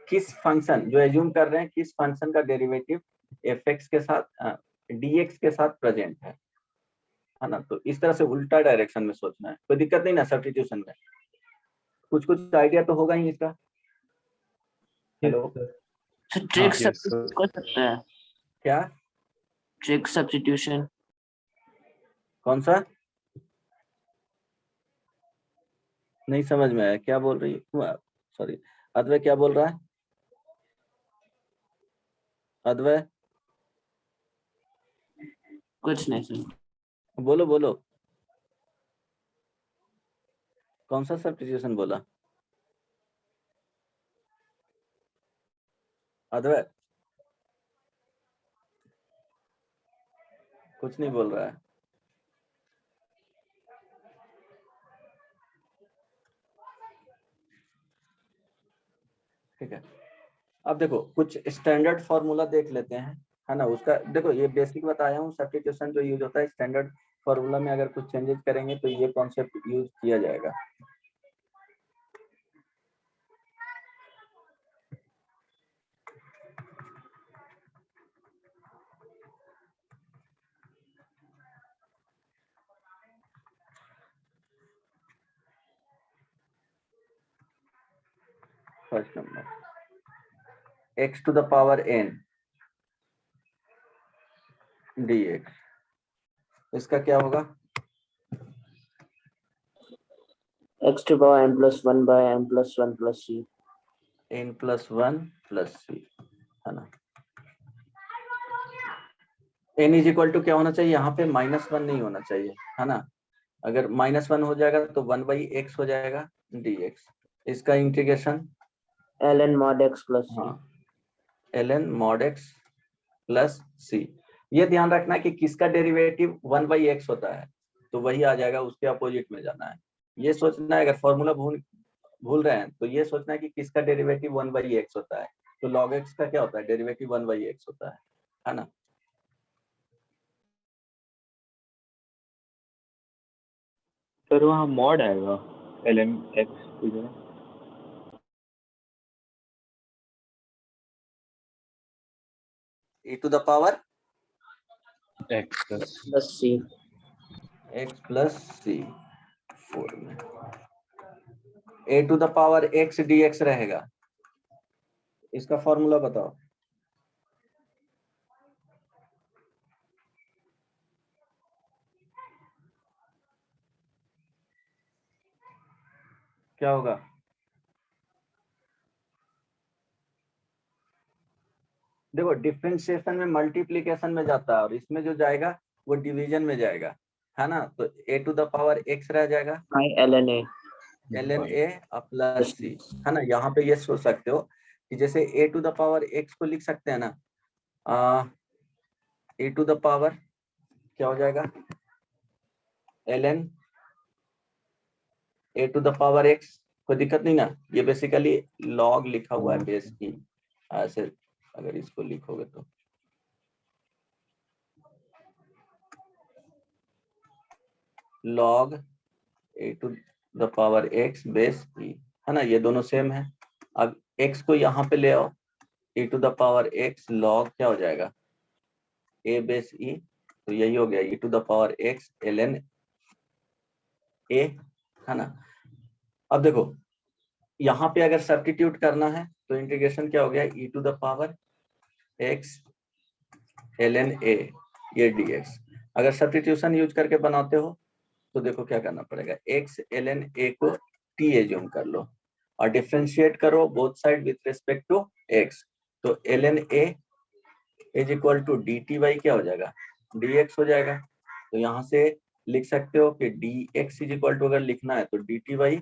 किस फंक्शन जो एज्यूम कर रहे हैं, किस फंक्शन का डेरिवेटिव fx के साथ dx के साथ प्रेजेंट है ना। तो इस तरह से उल्टा डायरेक्शन में सोचना है, कोई दिक्कत नहीं ना सब्स्टिट्यूशन में, कुछ आइडिया तो होगा ही इसका। Hello, trick yes, substitute sir. कर सकते हैं, क्या, ट्रिक सब्स्टिट्यूशन। कौन सा, नहीं समझ में आया, क्या बोल रही है, सॉरी अद्वै क्या बोल रहा है, अद्वै कुछ नहीं सर। बोलो बोलो, कौन सा सब्स्टिट्यूशन बोला अद्वै, कुछ नहीं बोल रहा है। ठीक है, अब देखो कुछ स्टैंडर्ड फॉर्मूला देख लेते हैं, है ना। उसका देखो ये बेसिक बताया हूँ, सब्स्टिट्यूशन जो यूज होता है स्टैंडर्ड फॉर्मूला में, अगर कुछ चेंजेस करेंगे तो ये कॉन्सेप्ट यूज किया जाएगा। First number x to the power n dx, इसका क्या होगा, x to power n plus 1 by n plus 1 plus c। n plus 1 plus c, है ना। n इज इक्वल टू क्या होना चाहिए, यहाँ पे -1 नहीं होना चाहिए, है ना। अगर -1 हो जाएगा तो 1/x हो जाएगा dx। इसका integration ln mod x plus c। हाँ ln mod x plus c। ये ध्यान रखना कि किसका डेरिवेटिव 1/x होता है, तो वही आ जाएगा, उसके अपोजिट में जाना है। ये सोचना है, अगर फॉर्मूला भूल रहे हैं तो ये सोचना है कि किसका डेरिवेटिव 1/x होता है। तो log x का क्या होता है, डेरिवेटिव 1/x होता है ना। सर वहाँ मॉड आएगा ln x की जगह। e to the power x plus plus c। x plus c 4 में a to the power x dx रहेगा। इसका फॉर्मूला बताओ। क्या होगा? देखो डिफरेंशिएशन में मल्टीप्लिकेशन में जाता है और इसमें जो जाएगा वो डिवीजन में जाएगा, है ना। तो a to the power x रह जाएगा i ln a ln a plus c, है ना। यहाँ पे ये सोच सकते हो कि जैसे a to the power x को लिख सकते हैं ना, a टू द पावर क्या हो जाएगा ln a to the power x। कोई दिक्कत नहीं ना, ये बेसिकली log लिखा हुआ है बेस की, ऐसे अगर इसको लिखोगे तो log a to the power x base e, है ना। ये दोनों सेम है। अब x को यहाँ पे ले आओ, e to the power x log क्या हो जाएगा a बेस e, तो यही हो गया e to the power x ln a, है ना। अब देखो यहाँ पे अगर सब्स्टिट्यूट करना है तो इंटीग्रेशन क्या हो गया e to the power x ln a ये dx। अगर सब्स्टिट्यूशन यूज करके बनाते हो तो देखो क्या करना पड़ेगा, x ln a को t एज्यूम कर लो और डिफरेंशिएट करो both side with respect to x। तो ln a is equal to dt by क्या हो जाएगा dx हो जाएगा। तो यहाँ से लिख सकते हो कि dx इज इक्वल टू, अगर लिखना है तो dt बाई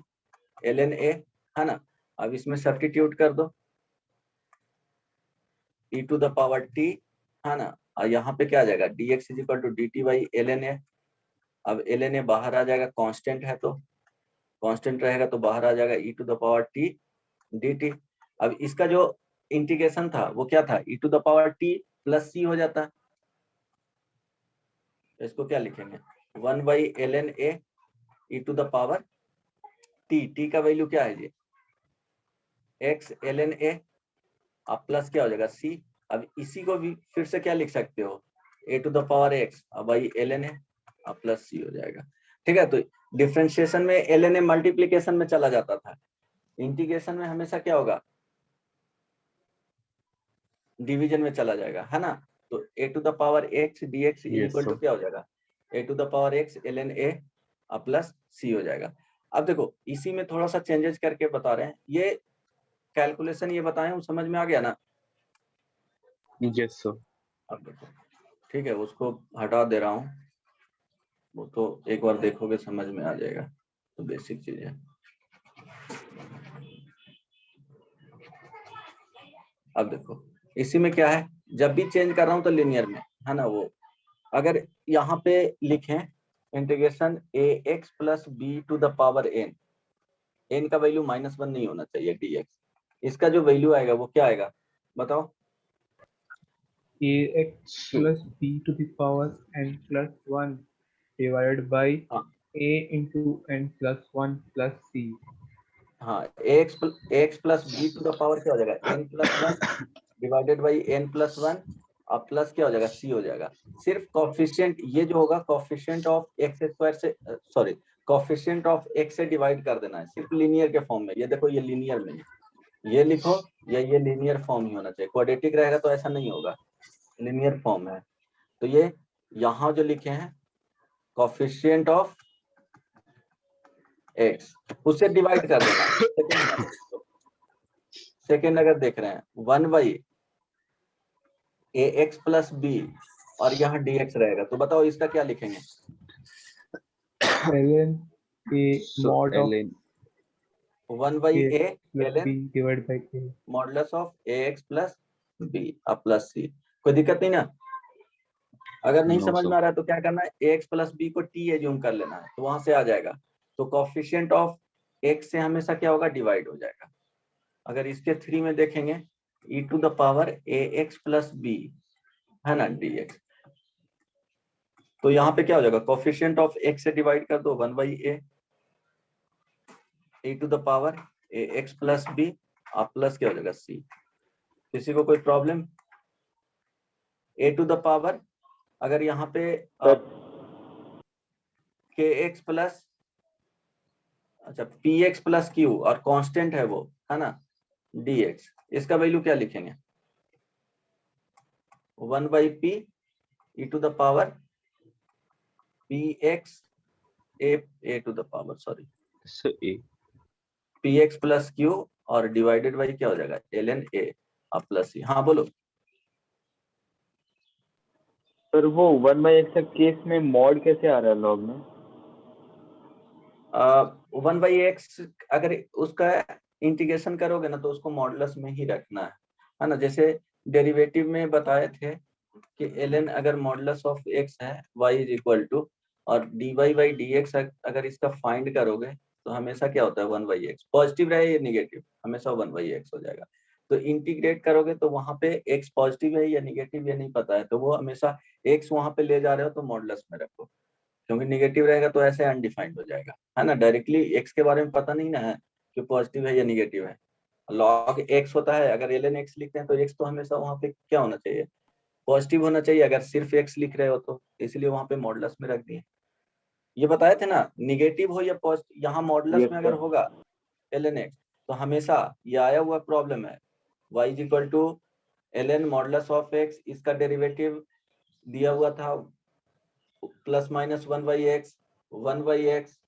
ln a, है ना। अब इसमें सब्स्टिट्यूट कर दो e to the power t, है ना। और यहाँ पे क्या आ जाएगा dx is equal to dt by ln a। अब ln a बाहर आ जाएगा, कांस्टेंट है तो कांस्टेंट रहेगा तो बाहर आ जाएगा e to the power t dt। अब इसका जो इंटीग्रेशन था वो क्या था, e to the power t plus c हो जाता। इसको क्या लिखेंगे 1/ln a e to the power t का वैल्यू क्या है जी x ln a, अब प्लस क्या हो जाएगा c। अब इसी को भी फिर से क्या लिख सकते हो a to the power x अब भाई ln a अब प्लस c हो जाएगा, ठीक है। तो डिफरेंशिएशन में ln a मल्टीप्लिकेशन में चला जाता था, इंटीग्रेशन में हमेशा क्या होगा डिवीजन में चला जाएगा, है ना। तो a to the power x dx equal to क्या हो जाएगा a to the power x ln a अब प्लस c हो जाएगा। अब देखो इसी में थोड़ा सा चेंजेस करके बता रहे हैं, ये कैलकुलेशन ये बताए हूँ, समझ में आ गया ना। Yes sir. अब देखो ठीक है, उसको हटा दे रहा हूँ, वो तो एक बार देखोगे समझ में आ जाएगा, तो बेसिक चीज है। अब देखो इसी में क्या है, जब भी चेंज कर रहा हूँ तो लिनियर में, है ना। वो अगर यहाँ पे लिखें integration ax plus B to the power n का वैल्यू -1 नहीं होना चाहिए dx, इसका जो वैल्यू आएगा वो क्या आएगा बताओ। ax plus b to the power n plus 1 divided by हाँ a into n plus 1 plus c। हाँ ax plus B to the power क्या हो जाएगा n plus 1 divided by n plus 1 अब प्लस क्या हो जाएगा c हो जाएगा। सिर्फ कोफिशिएंट ये जो होगा कोफिशिएंट ऑफ x स्क्वायर से सॉरी कोफिशिएंट ऑफ x से डिवाइड कर देना है, सिर्फ लीनियर के फॉर्म में। ये देखो ये लीनियर में है, ये लिखो या ये लीनियर फॉर्म ही होना चाहिए, क्वाड्रेटिक रहेगा तो ऐसा नहीं होगा, लीनियर फॉर्म है। तो ये यहाँ जो लिखे हैं कोफिशिएंट ऑफ x उससे डिवाइड कर देना। सेकेंड अगर देख रहे हैं 1/ax प्लस बी और यहाँ dx रहेगा, तो बताओ इसका क्या लिखेंगे ln a So, mod of ln 1 by ax a plus ln b divided by a. Modulus of ax plus b अब प्लस c। कोई दिक्कत नहीं ना? अगर नहीं No, समझ sir. में आ रहा है तो क्या करना है, ax प्लस b को t एज्यूम कर लेना है, तो वहां से आ जाएगा। तो कोफिशिएंट ऑफ x से हमेशा क्या होगा, डिवाइड हो जाएगा। अगर इसके 3 में देखेंगे e to the power ax plus b है ना dx, तो यहाँ पे क्या हो जाएगा, कोफिशिएंट ऑफ x से डिवाइड कर दो 1 by a e to the power ax plus b और प्लस क्या हो जाएगा c। किसी को कोई problem? a to the power अगर यहाँ पे kx प्लस अच्छा px प्लस q और कांस्टेंट है वो है ना dx, इसका वैल्यू क्या लिखेंगे, 1 by p e to the power px a to the power sorry So a. px plus q और डिवाइडेड बाई क्या हो जाएगा ln a और प्लस c। हाँ बोलो। पर वो 1/x का केस में मॉड कैसे आ रहा है लॉग में? 1 बाई एक्स अगर उसका इंटीग्रेशन करोगे ना तो उसको मॉडुलस में ही रखना है ना। जैसे डेरिवेटिव में बताए थे कि ln अगर मॉडुलस ऑफ x है y इज इक्वल टू और dy बाई dx अगर इसका फाइंड करोगे तो हमेशा क्या होता है 1 बाई एक्स, पॉजिटिव रहे या निगेटिव हमेशा 1 बाई एक्स हो जाएगा। तो इंटीग्रेट करोगे तो वहां पे x पॉजिटिव है या निगेटिव ये नहीं पता है, तो वो हमेशा x वहां पे ले जा रहे हो तो मॉडुलस में रखो, क्योंकि निगेटिव रहेगा तो ऐसे अनडिफाइंड हो जाएगा है ना। डायरेक्टली एक्स के बारे में पता नहीं ना है कि पॉजिटिव है या निगेटिव है। लॉग एक्स होता है, अगर ln x लिखते हैं तो एक्स तो हमेशा वहां पे क्या होना चाहिए, पॉजिटिव होना चाहिए अगर सिर्फ एक्स लिख रहे हो तो, इसलिए वहां पे मॉडुलस में रख दिए। ये बताए थे ना, निगेटिव हो या पॉजिटिव, यहाँ मॉडुलस Yes, में अगर sir. होगा ln x तो हमेशा ये आया हुआ प्रॉब्लम है y is equal to ln modulus of x, इसका डेरिवेटिव दिया हुआ था plus minus 1 by X, 1 by X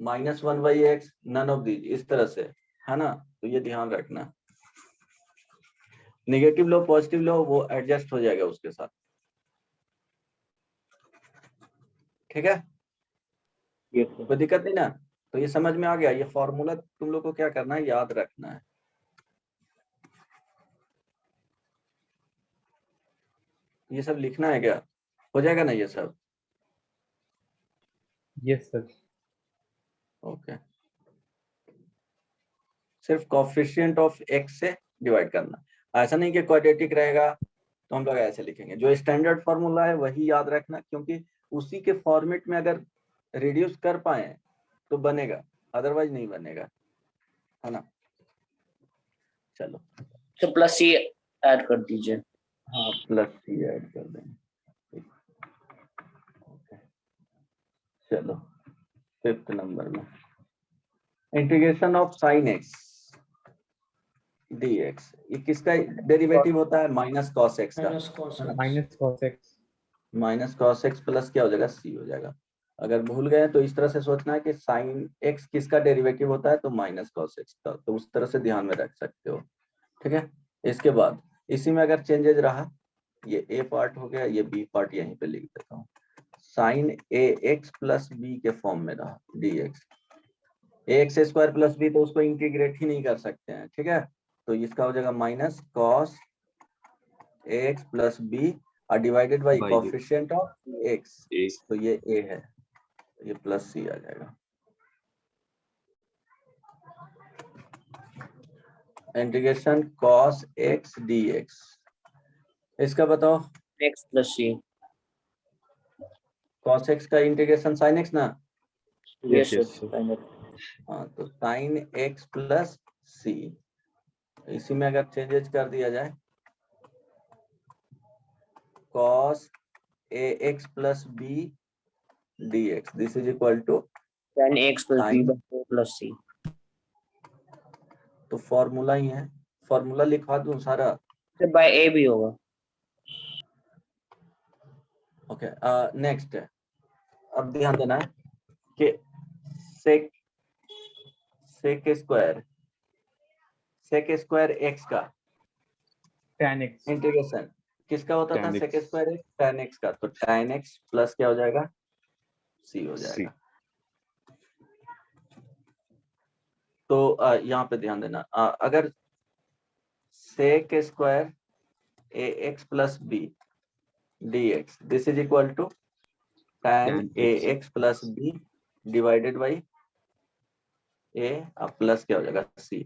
minus 1 by X, none of these, इस तरह से है ना। तो ये ध्यान रखना, नेगेटिव लो पॉजिटिव लो वो एडजस्ट हो जाएगा उसके साथ, ठीक है। Yes, sir. कोई दिक्कत नहीं ना? तो ये समझ में आ गया, ये फॉर्मूला तुम लोग को क्या करना है, याद रखना है। ये सब लिखना है क्या, हो जाएगा ना ये सब? Yes, sir. ओके, सिर्फ कोफिशिएंट ऑफ एक्स से डिवाइड करना, ऐसा नहीं कि क्वाड्रेटिक रहेगा तो हम लोग ऐसे लिखेंगे। जो स्टैंडर्ड फॉर्मूला है वही याद रखना, क्योंकि उसी के फॉर्मेट में अगर रिड्यूस कर पाए तो बनेगा, अदरवाइज नहीं बनेगा, है ना। चलो तो प्लस सी ऐड कर दीजिए। हाँ प्लस सी ऐड कर देंगे। ओके चलो 5th नंबर में integration of sine x dx, ये किसका डेरिवेटिव होता है, माइनस कॉस एक्स का, Minus cos x. Minus cos x plus क्या हो जाएगा c हो जाएगा। अगर भूल गए तो इस तरह से सोचना है कि साइन एक्स किसका डेरिवेटिव होता है तो माइनस कॉस एक्स का, तो उस तरह से ध्यान में रख सकते हो, ठीक है। इसके बाद इसी में अगर चेंजेज रहा, ये a पार्ट हो गया, ये b पार्ट यहीं पे लिख देता हूँ, sine A x plus B के फॉर्म में रहा dx, X square plus B तो उसको इंटीग्रेट ही नहीं कर सकते हैं, ठीक है। तो इसका हो जाएगा minus cos x plus b और divided by By the coefficient of x, a. तो ये a है, ये प्लस सी आ जाएगा। इंटीग्रेशन कॉस एक्स dx, इसका बताओ, एक्स प्लस सी। कॉस एक्स का इंटीग्रेशन साइन एक्स ना, यस Yes, sir. सर। हाँ तो साइन एक्स प्लस सी, इसी में अगर चेंजेस कर दिया जाए cos ax plus b dx, this is equal to tan x plus b sin, by 4 plus c। तो फॉर्मूला ही है, फॉर्मूला लिखवा दूं सारा। फिर by a भी होगा। ओके नेक्स्ट, अब ध्यान देना है कि सेक स्क्वायर एक्स का Tan x. इंटीग्रेशन किसका होता था, Tan सेक x. Square x tan x का, तो tan एक्स प्लस क्या हो जाएगा c हो C. जाएगा। तो यहाँ पे ध्यान देना, अगर sec square ax plus b dx this is equal to tan ax plus b divided by a plus क्या हो जाएगा c।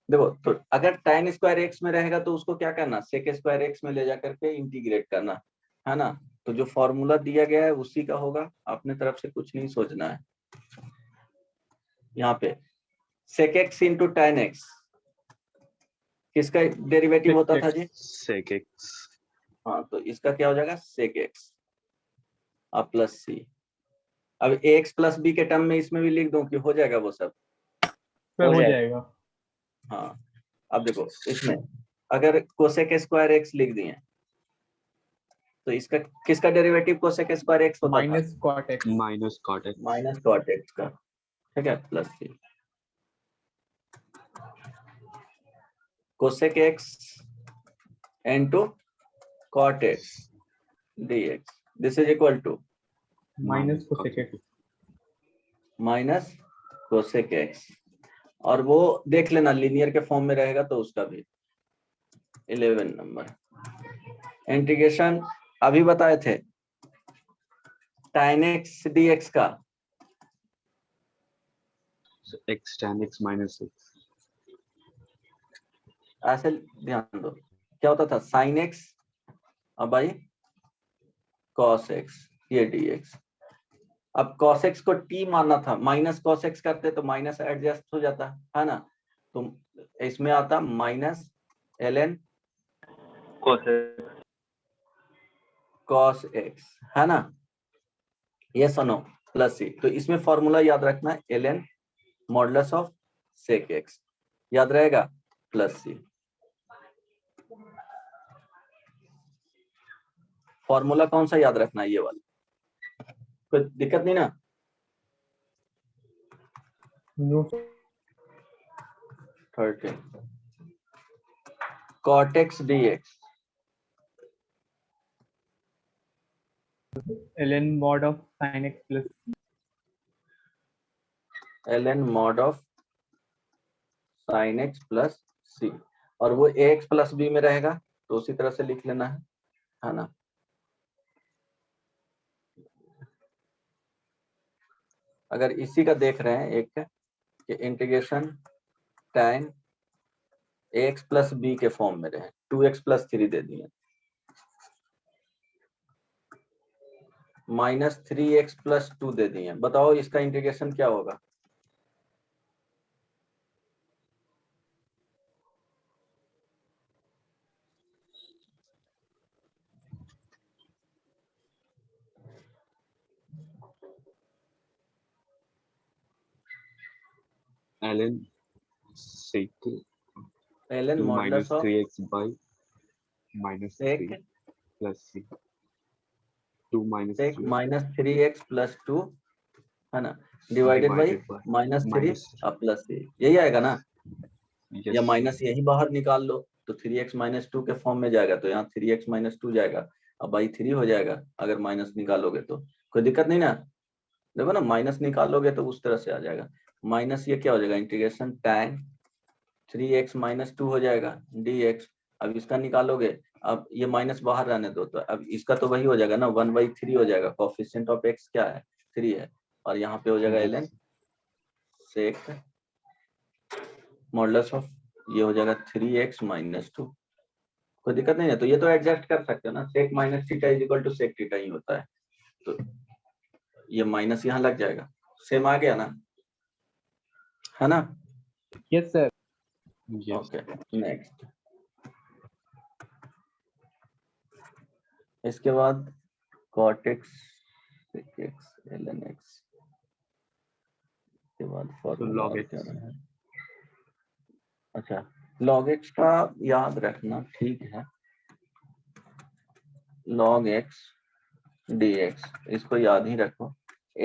देखो तो अगर tan स्क्वायर x में रहेगा तो उसको क्या करना, sec स्क्वायर x में ले जा करके इंटीग्रेट करना है ना। तो जो फॉर्मूला दिया गया है उसी का होगा, अपने तरफ से कुछ नहीं सोचना है। यहाँ पे sec x into tan x किसका डेरिवेटिव होता था जी? sec x। हाँ, तो इसका क्या हो जाएगा sec x अब प्लस सी। अब ax प्लस बी के टर्म में इसमें भी लिख दूं कि हो जाएगा वो सब? हो जाएगा। हाँ, अब देखो इसमें अगर कोसेक स्क्वायर एक्स लिख दिए तो इसका किसका डेरिवेटिव कोसेक स्क्वायर एक्स होता था? Minus cot x. Minus cot x. Minus cot x का, ठीक है, plus c cosec x into cot x dx this is equal to minus cosec x. Minus cosec x, और वो देख लेना linear के फॉर्म में रहेगा तो उसका भी 11 नंबर। इंटीग्रेशन अभी बताए थे tan x dx का, x tan x minus x। ऐसे ध्यान दो क्या होता था sin x अब भाई cos x ये dx। अब cos x को t मानना था, माइनस cos x करते तो माइनस एडजस्ट हो जाता है ना, तो इसमें आता माइनस ln cos x है ना, ये सुनो प्लस सी। तो इसमें फॉर्मूला याद रखना है ln modulus of sec x, याद रहेगा प्लस सी। फॉर्मूला कौन सा याद रखना है? ये वाला, कोई दिक्कत नहीं ना? No 13 cot x dx ln mod of sin x plus ln mod of sin x plus c, और वो ax प्लस बी में रहेगा तो उसी तरह से लिख लेना है ना। अगर इसी का देख रहे हैं एक कि integration tan ax plus B के फॉर्म में रहे, 2x प्लस 3 दे दिए, माइनस 3x प्लस 2 दे दिए, बताओ इसका इंटीग्रेशन क्या होगा? ln sec ln 2 modulus minus of 3x by minus sec 3 plus c। 2 minus sec 3 minus 3x plus 2 है ना, divided by divided by minus 3 minus plus c, यही आएगा ना? या yes माइनस यही बाहर निकाल लो तो 3x माइनस 2 के फॉर्म में जाएगा, तो यहाँ 3x माइनस 2 जाएगा, अब बाई 3 हो जाएगा अगर माइनस निकालोगे तो, कोई दिक्कत नहीं ना? देखो ना माइनस निकालोगे तो उस तरह से आ जाएगा, माइनस ये क्या हो जाएगा इंटीग्रेशन tan 3x माइनस 2 हो जाएगा dx। अब इसका निकालोगे, अब ये माइनस बाहर रहने दो, तो अब इसका तो वही हो जाएगा ना 1/3 हो जाएगा, कोफिशिएंट ऑफ x क्या है 3 है, और यहाँ पे हो जाएगा ln sec मॉडुलस ऑफ ये हो जाएगा 3x माइनस 2, कोई दिक्कत नहीं है? तो ये तो एडजस्ट कर सकते हो ना, sec minus theta is equal to sec theta ही होता है, तो ये माइनस यहाँ लग जाएगा, सेम आ गया ना, है ना? Yes sir. yes okay next. इसके बाद cot x sec x ln x के बाद फॉर्मूला log और x। क्या रहा है? अच्छा, log x का याद रखना ठीक है, log x dx इसको याद ही रखो,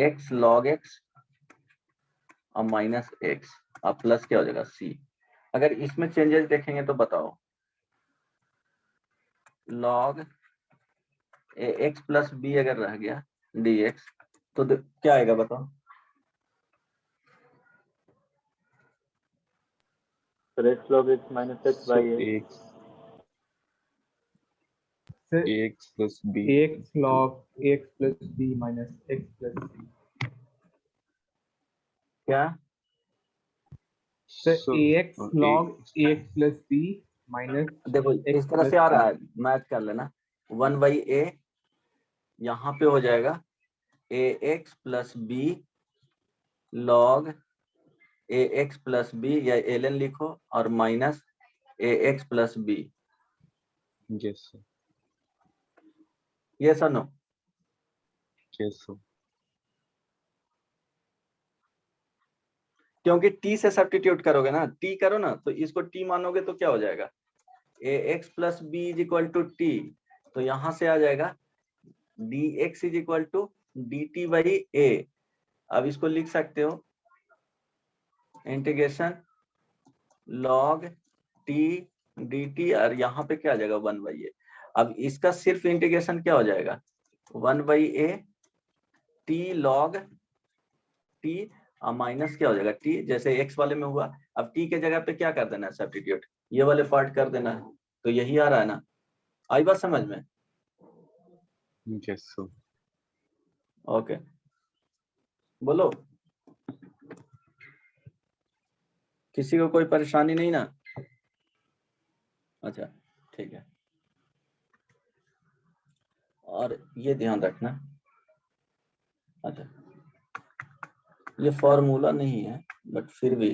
x log x और माइनस x और प्लस क्या हो जाएगा c। अगर इसमें चेंजेस देखेंगे तो बताओ, log x प्लस b अगर रह गया dx तो क्या आएगा बताओ? Sir x log x minus h by a. x Sir, ax plus b. ax log ax plus b minus x plus c. क्या? Sir, So ax log ax plus b minus देखो x इस तरह plus से आ c. रहा है, match कर लेना। 1/a यहाँ पे हो जाएगा ax plus b log ax plus b, या ln लिखो, और minus ax plus b। yes sir. ये सर नो, Yes sir. क्योंकि t से सब्स्टिट्यूट करोगे ना, t करो ना, तो इसको t मानोगे तो क्या हो जाएगा, ax plus b is equal to t, तो यहां से आ जाएगा dx is equal to dt by a। अब इसको लिख सकते हो इंटीग्रेशन log t dt, और यहाँ पे क्या आ जाएगा 1/a। अब इसका सिर्फ इंटीग्रेशन क्या हो जाएगा 1/a t log t, minus क्या हो जाएगा t, जैसे x वाले में हुआ। अब t के जगह पे क्या कर देना है सब्स्टिट्यूट, ये वाले पार्ट कर देना है, तो यही आ रहा है ना। आई बात समझ में? Yes sir. ओके बोलो, किसी को कोई परेशानी नहीं ना? अच्छा ठीक है। और ये ध्यान रखना, अच्छा ये फॉर्मूला नहीं है, बट फिर भी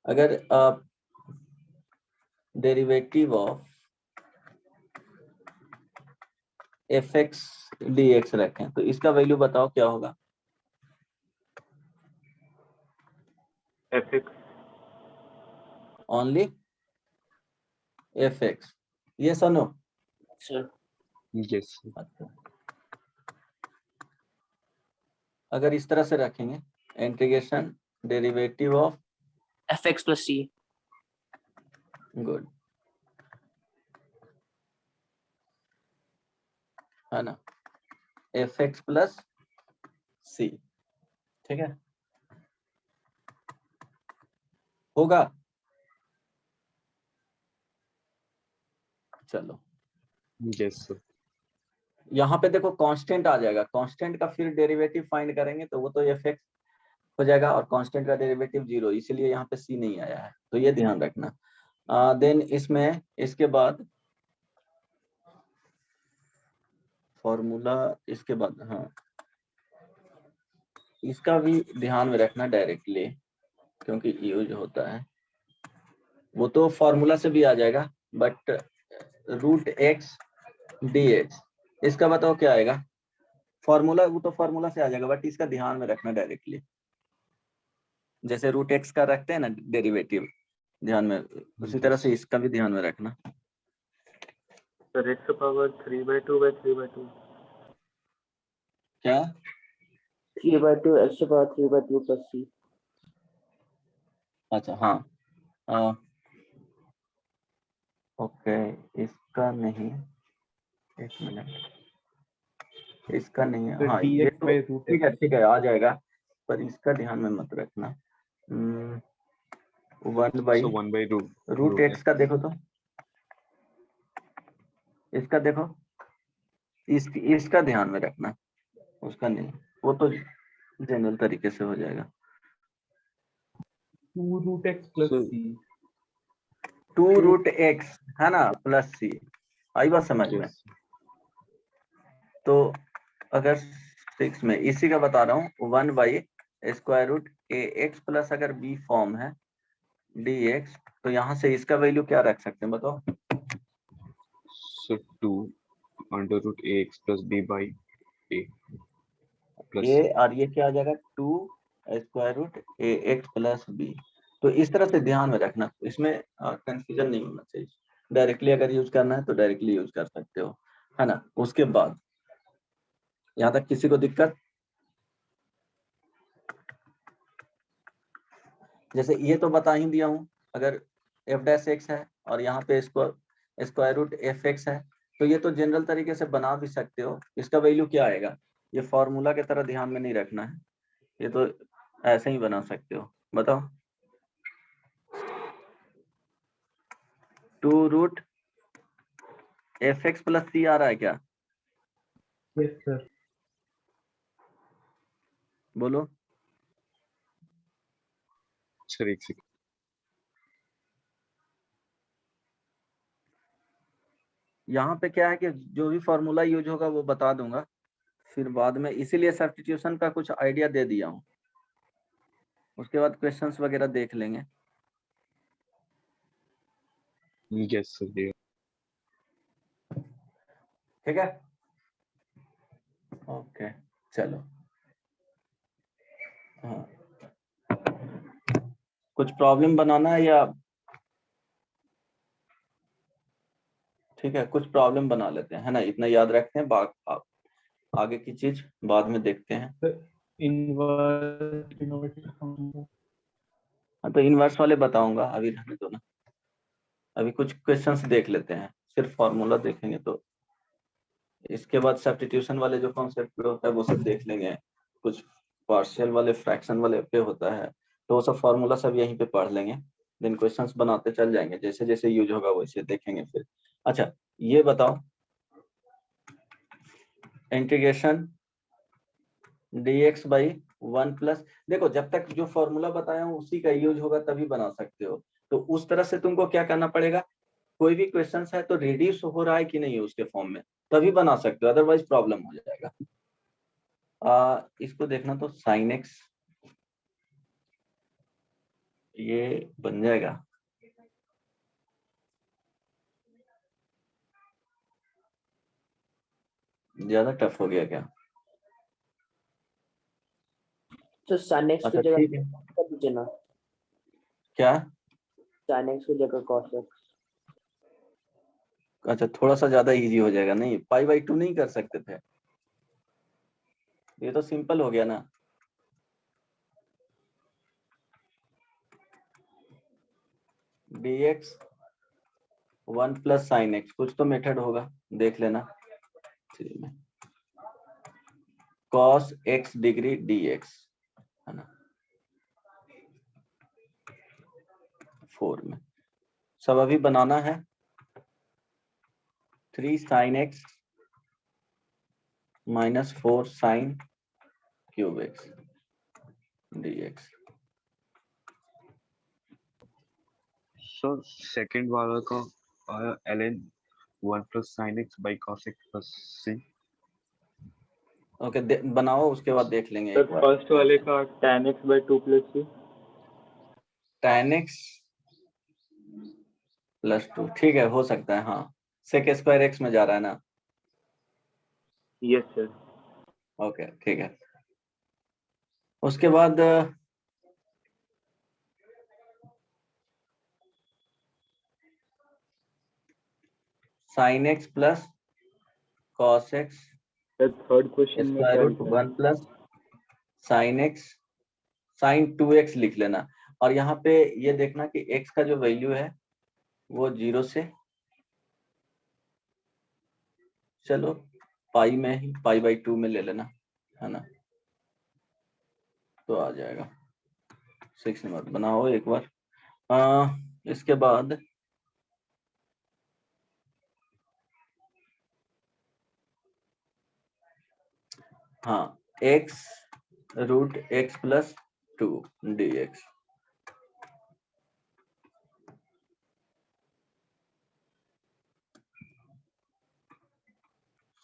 अगर आप डेरिवेटिव ऑफ fx dx रखें तो इसका वैल्यू बताओ क्या होगा। fx. ओनली fx, ये सुनो। Sir, Yes sir. अच्छा, अगर इस तरह से रखेंगे integration derivative of, fx plus c. Good है ना, fx प्लस c, ठीक है, होगा। चलो Yes sir. यहाँ पे देखो कांस्टेंट आ जाएगा, कांस्टेंट का फिर डेरिवेटिव फाइंड करेंगे तो वो तो fx हो जाएगा, और कांस्टेंट का डेरिवेटिव 0, इसीलिए यहाँ पे c नहीं आया है, तो ये ध्यान रखना। देन इसमें इसके बाद फॉर्मूला, इसके बाद हाँ इसका भी ध्यान में रखना डायरेक्टली, क्योंकि यूज होता है, वो तो फॉर्मूला से भी आ जाएगा, but root x d x, इसका बताओ क्या आएगा फॉर्मूला, वो तो फॉर्मूला से आ जाएगा, बट इसका ध्यान में रखना डायरेक्टली, जैसे रूट एक्स का रखते हैं ना डेरिवेटिव ध्यान में, उसी तरह से इसका भी ध्यान में रखना। Sir x power 3/2 by 3/2. क्या? 3/2 x to power 3/2 plus c. अच्छा हाँ ओके, इसका नहीं, एक मिनट, इसका नहीं है, Sir, हाँ ये dx तो by root ठीक x. है ठीक है आ जाएगा, पर इसका ध्यान में मत रखना। 1/, So 1 by root. Root x का देखो तो, इसका देखो, इसका ध्यान में रखना, उसका नहीं, वो तो जनरल तरीके से हो जाएगा। 2 root x plus So c. 2 root x है ना प्लस सी, आई बात समझ में? yes. तो अगर 6 में इसी का बता रहा हूँ 1/√, ax प्लस अगर b फॉर्म है dx, तो यहाँ से इसका वैल्यू क्या रख सकते हैं बताओ। So 2 under root ax plus b by a plus a, c. और ये क्या आ जाएगा 2√, ax प्लस b। तो इस तरह से ध्यान में रखना, इसमें कंफ्यूजन नहीं होना चाहिए, डायरेक्टली अगर यूज करना है तो डायरेक्टली यूज कर सकते हो, है ना। उसके बाद यहाँ तक किसी को दिक्कत? जैसे ये तो बता ही दिया हूँ, अगर f' है और यहाँ पे स्क्वायर रूट fx है, तो ये तो जनरल तरीके से बना भी सकते हो, इसका वैल्यू क्या आएगा, ये फॉर्मूला की तरह ध्यान में नहीं रखना है, ये तो ऐसे ही बना सकते हो, बताओ। 2 रूट fx प्लस c आ रहा है क्या? Yes, sir. बोलो। सर एक सेकंड। यहाँ पे क्या है कि जो भी फॉर्मूला यूज होगा वो बता दूंगा फिर बाद में, इसीलिए सब्स्टिट्यूशन का कुछ आइडिया दे दिया हूँ, उसके बाद क्वेश्चंस वगैरह देख लेंगे। Yes sir. ठीक है, ओके चलो। हाँ, कुछ प्रॉब्लम बनाना है या? ठीक है, कुछ प्रॉब्लम बना लेते हैं, है ना, इतना याद रखते हैं, आगे की चीज बाद में देखते हैं। The inverse innovative function. हाँ, तो इनवर्स वाले बताऊंगा, अभी रहने दो ना, अभी कुछ क्वेश्चंस देख लेते हैं, सिर्फ फॉर्मूला देखेंगे तो इसके बाद सब्स्टिट्यूशन वाले जो कॉन्सेप्ट पे होता है वो सब देख लेंगे, कुछ पार्शियल वाले फ्रैक्शन वाले पे होता है, तो वो सब फॉर्मूला सब यहीं पे पढ़ लेंगे, देन क्वेश्चंस बनाते चल जाएंगे, जैसे जैसे यूज होगा वैसे देखेंगे फिर। अच्छा ये बताओ, इंटीग्रेशन dx बाई 1 प्लस, देखो जब तक जो फॉर्मूला बताया हूँ उसी का यूज होगा तभी बना सकते हो, तो उस तरह से तुमको क्या करना पड़ेगा, कोई भी क्वेश्चन है तो रिड्यूस हो रहा है कि नहीं उसके फॉर्म में तभी बना सकते हो, अदरवाइज प्रॉब्लम हो जाएगा। इसको देखना तो sin x ये बन जाएगा, ज्यादा टफ हो गया क्या? तो sin x अच्छा की जगह ठीक है, कर दीजिए ना, क्या? sin x की जगह cos x। अच्छा थोड़ा सा ज्यादा इजी हो जाएगा, नहीं π/2 नहीं कर सकते थे, ये तो सिंपल हो गया ना। dx 1 प्लस sin x, कुछ तो मेथड होगा देख लेना, cos x डिग्री dx, है ना, 4 में सब अभी बनाना है। 3 sin x minus 4 sin cube x dx। Sir second वाला का आया ln 1 plus sine x by cos x plus c. Okay बनाओ, उसके बाद देख लेंगे सर एक बार। फर्स्ट वाले का tan x by 2 plus c। tan x plus 2, ठीक है हो सकता है, हाँ sec स्क्वायर x में जा रहा है ना, यस सर। ओके ठीक है। उसके बाद sin x plus cos x sir third question में स्क्वायर क्या रूट लिखा है? 1 plus sin x sin 2x लिख लेना, और यहाँ पे ये देखना कि x का जो वैल्यू है वो 0 से, चलो पाई में ही π/2 में ले लेना, है ना, तो आ जाएगा। 6 नंबर बनाओ एक बार। इसके बाद हाँ x root x plus 2 dx,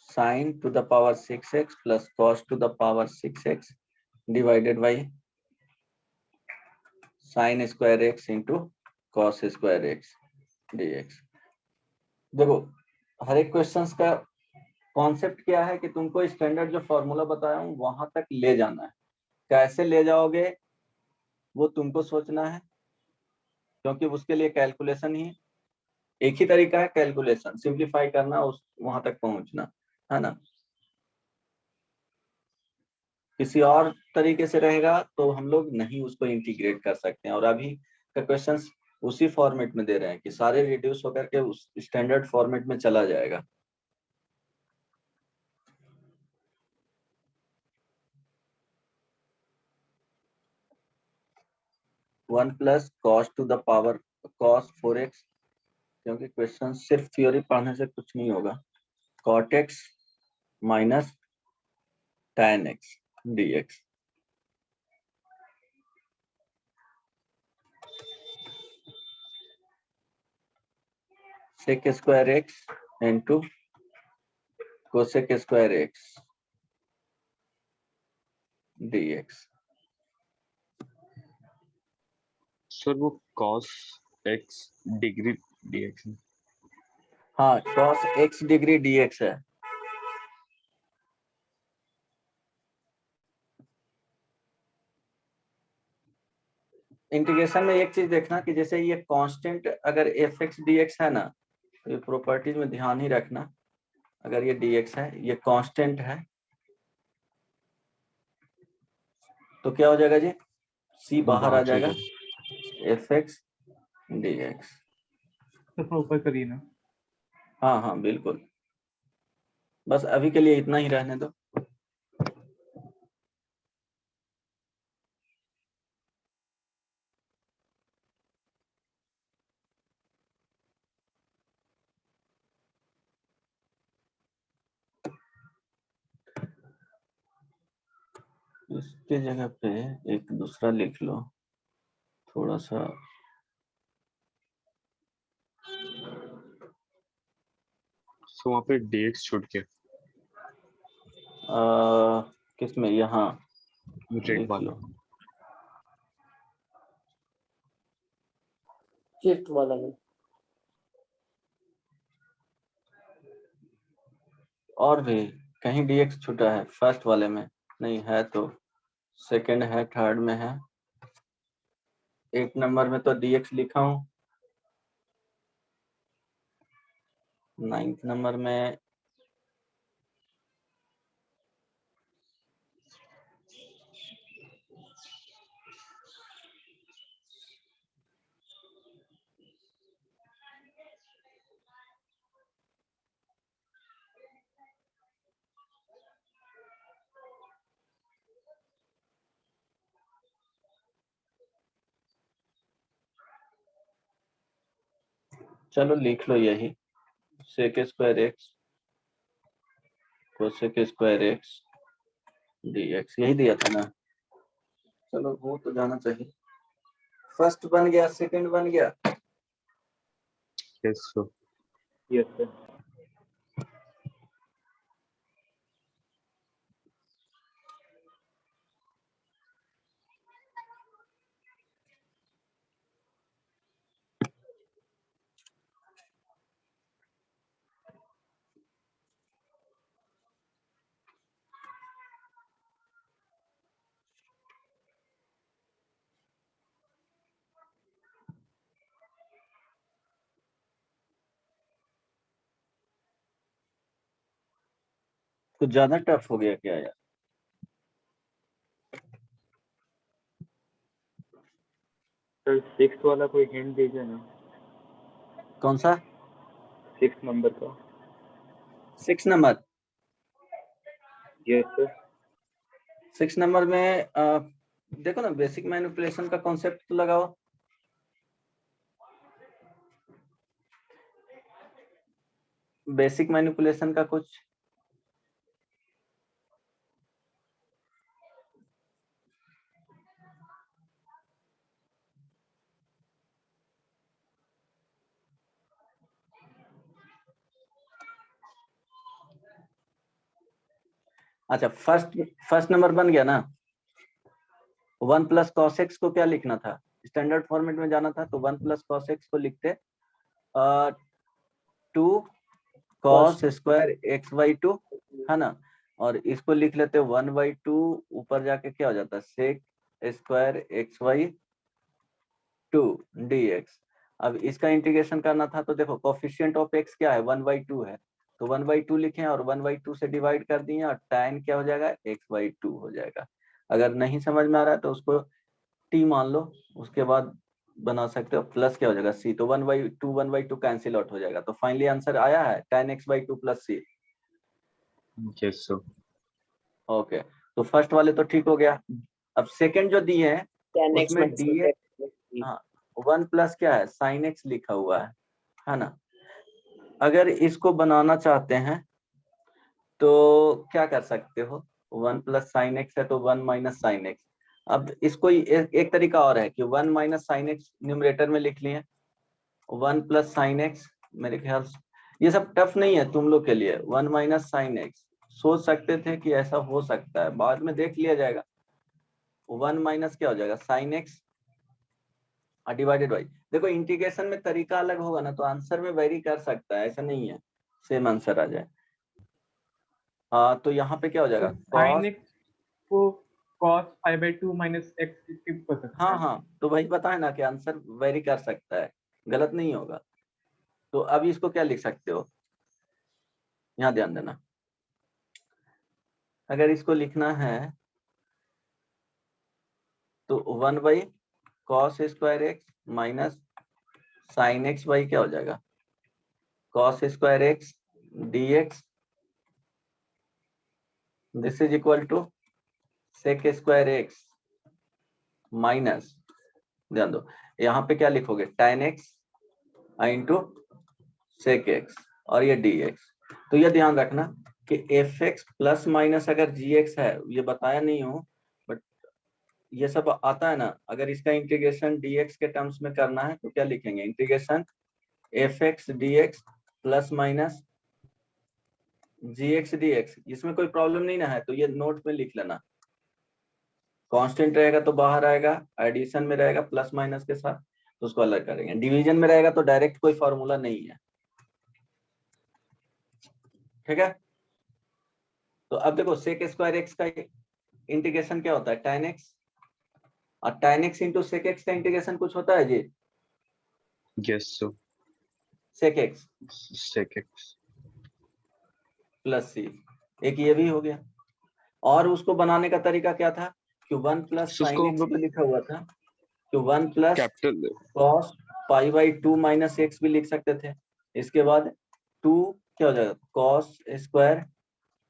sin to the power 6x plus cos to the power 6x divided by sin square x into cos square x dx। देखो हर एक क्वेश्चंस का कॉन्सेप्ट क्या है कि तुमको स्टैंडर्ड जो फॉर्मूला बताया हूँ वहां तक ले जाना है, कैसे ले जाओगे वो तुमको सोचना है, क्योंकि उसके लिए कैलकुलेशन ही एक ही तरीका है, कैलकुलेशन सिंप्लीफाई करना, उस वहां तक पहुंचना, है ना। किसी और तरीके से रहेगा तो हम लोग नहीं उसको इंटीग्रेट कर सकते हैं, और अभी का क्वेश्चंस उसी फॉर्मेट में दे रहे हैं कि सारे रिड्यूस होकर के उस स्टैंडर्ड फॉर्मेट में चला जाएगा। One plus cos two the power cos 4x क्योंकि क्वेश्चन सिर्फ थ्योरी पढ़ने से कुछ नहीं होगा। cot x minus tan x dx। sec square x into cosec square x dx। Sir वो cos x डिग्री dx है। हाँ, cos x डिग्री dx है। इंटीग्रेशन में एक चीज देखना कि जैसे ये कांस्टेंट अगर एफ एक्स डी एक्स है ना, तो ये प्रॉपर्टीज में ध्यान ही रखना। अगर ये dx है, ये कांस्टेंट है, तो क्या हो जाएगा जी, c बाहर आ जाएगा, एफ एक्स डी एक्स। तो थोड़ा ऊपर करिए ना। हाँ हाँ बिल्कुल, बस अभी के लिए इतना ही रहने दो। इसके जगह पे एक दूसरा लिख लो, थोड़ा सा। सो वहाँ पे dx छूट के किसमें, यहाँ रेड लिख वाला। लो। फिफ्थ वाला में और भी कहीं dx छूटा है? फर्स्ट वाले में नहीं है तो सेकंड है, थर्ड में है, 8 नंबर में तो dx लिखा हूं, 9th नंबर में चलो लिख लो यही, sec square x cosec square x dx, यही दिया था ना। चलो वो तो जाना चाहिए। फर्स्ट बन गया, सेकंड बन गया। Yes sir. Yes sir. कुछ ज्यादा टफ हो गया क्या यार? सर 6th वाला कोई हिंट दीजिए ना, कौन सा? 6th नंबर का। 6 नंबर? Yes sir. 6 नंबर में देखो ना, बेसिक मैनिपुलेशन का कॉन्सेप्ट तो लगाओ। बेसिक मैनिपुलेशन का कुछ। अच्छा, फर्स्ट नंबर बन गया ना। 1 प्लस कॉस एक्स को क्या लिखना था? स्टैंडर्ड फॉर्मेट में जाना था, तो 1 प्लस कॉस एक्स को लिखते 2 कॉस स्क्वायर एक्स बाई 2, है ना। और इसको लिख लेते 1/2, ऊपर जाके क्या हो जाता है, sec square x by 2 dx। अब इसका इंटीग्रेशन करना था, तो देखो कोफिशिएंट ऑफ एक्स क्या है, 1/2 है, तो 1/2 लिखे और 1/2 से डिवाइड कर दिए, और tan क्या हो जाएगा, x/2 हो जाएगा। अगर नहीं समझ में आ रहा है तो उसको t मान लो, उसके बाद बना सकते हो, प्लस क्या हो जाएगा c, तो 1/2 कैंसिल आउट हो जाएगा। तो फाइनली आंसर आया है tan x/2 plus c। Yes sir. Okay, तो फर्स्ट वाले तो ठीक हो गया। अब सेकंड जो दिए हैं 10x उसमें minus dx, हाँ 1 प्लस क्या है, sin x लिखा हुआ है, है ना। अगर इसको बनाना चाहते हैं तो क्या कर सकते हो, 1 प्लस साइन एक्स है तो 1 माइनस साइन एक्स। अब इसको एक तरीका और है कि 1 माइनस साइन एक्स न्यूमरेटर में लिख लिए, 1 प्लस साइन एक्स, मेरे ख्याल से ये सब टफ नहीं है तुम लोग के लिए। 1 माइनस साइन एक्स सोच सकते थे कि ऐसा हो सकता है, बाद में देख लिया जाएगा। 1 माइनस क्या हो जाएगा, साइन एक्स डिवाइडेड बाई, देखो इंटीग्रेशन में तरीका अलग होगा ना, तो आंसर में वेरी कर सकता है, ऐसा नहीं है सेम आंसर आ जाए। हाँ तो यहाँ पे क्या हो जाएगा, साइन cos, एक्स को cos pi by 2 minus x skip कर सकते हाँ हैं। हाँ तो वही बताए ना कि आंसर वेरी कर सकता है, गलत नहीं होगा। तो अभी इसको क्या लिख सकते हो, यहाँ ध्यान देना, अगर इसको लिखना है तो 1 by cos square x minus sine x by क्या हो जाएगा, cos square x d x, this is equal to sec square x minus, ध्यान दो यहाँ पे क्या लिखोगे, tan x into sec x और ये डी एक्स। तो ये ध्यान रखना कि एफ एक्स प्लस माइनस अगर जी एक्स है, ये बताया नहीं हूँ बट ये सब आता है ना, अगर इसका इंटीग्रेशन dx के टर्म्स में करना है तो क्या लिखेंगे, integration f x d x plus minus g x d x. इसमें कोई प्रॉब्लम नहीं ना है, तो ये नोट में लिख लेना, कांस्टेंट रहेगा तो बाहर आएगा, एडिशन में रहेगा प्लस माइनस के साथ तो उसको अलग करेंगे, डिवीजन में रहेगा तो डायरेक्ट कोई फॉर्मूला नहीं है, ठीक है। तो अब देखो सेक स्क्वायर एक्स का इंटीग्रेशन क्या होता है, tan एक्स, और tan x into sec x का इंटीग्रेशन कुछ होता है जी, Yes, sir. Sec x Sec x. Plus c, एक ये भी हो गया। और उसको बनाने का तरीका क्या था कि 1 प्लस So साइन उसको हम एक्स लोग पे लिखा हुआ था कि 1 plus capital cos pi by 2 minus x भी लिख सकते थे। इसके बाद 2 क्या हो जाएगा, cos square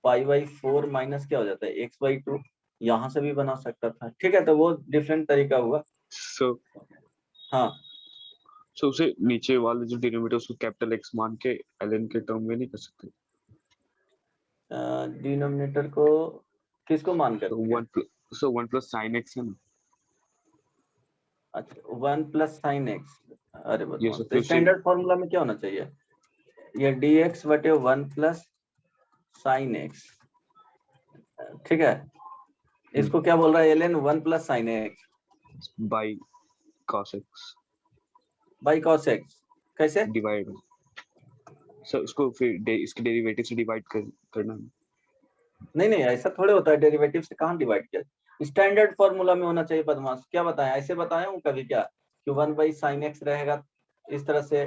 pi by 4 minus क्या हो जाता है एक्स बाई 2, यहाँ से भी बना सकता था, ठीक है। तो वो डिफरेंट तरीका हुआ। so हाँ so उसे नीचे वाले जो डिनोमिनेटर उसको कैपिटल एक्स मान के ln के टर्म में नहीं कर सकते। डिनोमिनेटर को किसको मान So करके, 1 plus sin x है ना, अच्छा 1 प्लस साइन एक्स, अरे ये बदमाश, सब तो फिर से स्टैंडर्ड फॉर्मूला में क्या होना चाहिए, ये डी एक्स बटे 1 प्लस साइन एक्स, ठीक है। इसको क्या बोल रहा है L N, 1 plus sine x by cos x by cos x, कैसे, डिवाइड, सर उसको फिर इसके डेरिवेटिव से डिवाइड करना है। नहीं नहीं ऐसा थोड़े होता है, डेरिवेटिव से कहाँ डिवाइड किया, स्टैंडर्ड फॉर्मूला में होना चाहिए बदमाश, क्या बताया, ऐसे बताया हूँ कभी क्या कि 1 बाई साइन एक्स रहेगा इस तरह से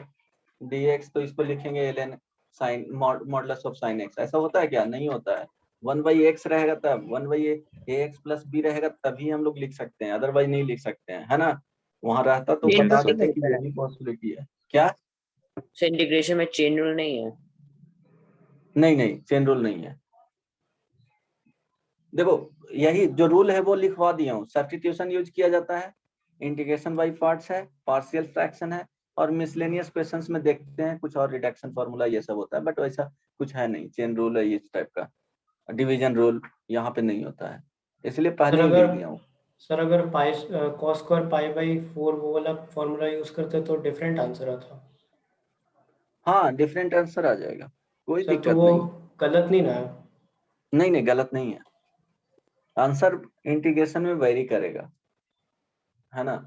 dx, तो इसको लिखेंगे L N sine modulus of sine x, ऐसा होता है क्या, नहीं होता है। 1 बाई एक्स रहेगा तब 1 by a x plus b रहेगा तभी हम लोग लिख सकते हैं, अदरवाइज नहीं लिख सकते हैं, है ना। वहां रहता तो चेन बता रूल देते नहीं कि होता ये है, भी पॉसिबिलिटी है, क्या, इंटीग्रेशन में चेन रूल नहीं है। नहीं नहीं चेन रूल नहीं है। देखो यही जो रूल है वो लिखवा दिया हूँ, सब्स्टिट्यूशन यूज किया जाता है, इंटीग्रेशन बाय पार्ट्स है, पार्शियल फ्रैक्शन है, और मिसलेनियस क्वेश्चंस में देखते हैं कुछ और रिडक्शन फार्मूला ये सब होता है, बट वैसा कुछ है नहीं, चेन रूल है इस टाइप का, डिवीजन रूल यहाँ पे नहीं होता है, इसलिए पहले ही लिख दिया हूँ। सर अगर pi cos square pi by 4 वो वाला फॉर्मूला यूज करते तो डिफरेंट आंसर आता। हाँ डिफरेंट आंसर आ जाएगा, कोई सर तो दिक्कत वो नहीं, गलत नहीं ना है। नहीं नहीं गलत नहीं है, आंसर इंटीग्रेशन में वेरी करेगा, है ना।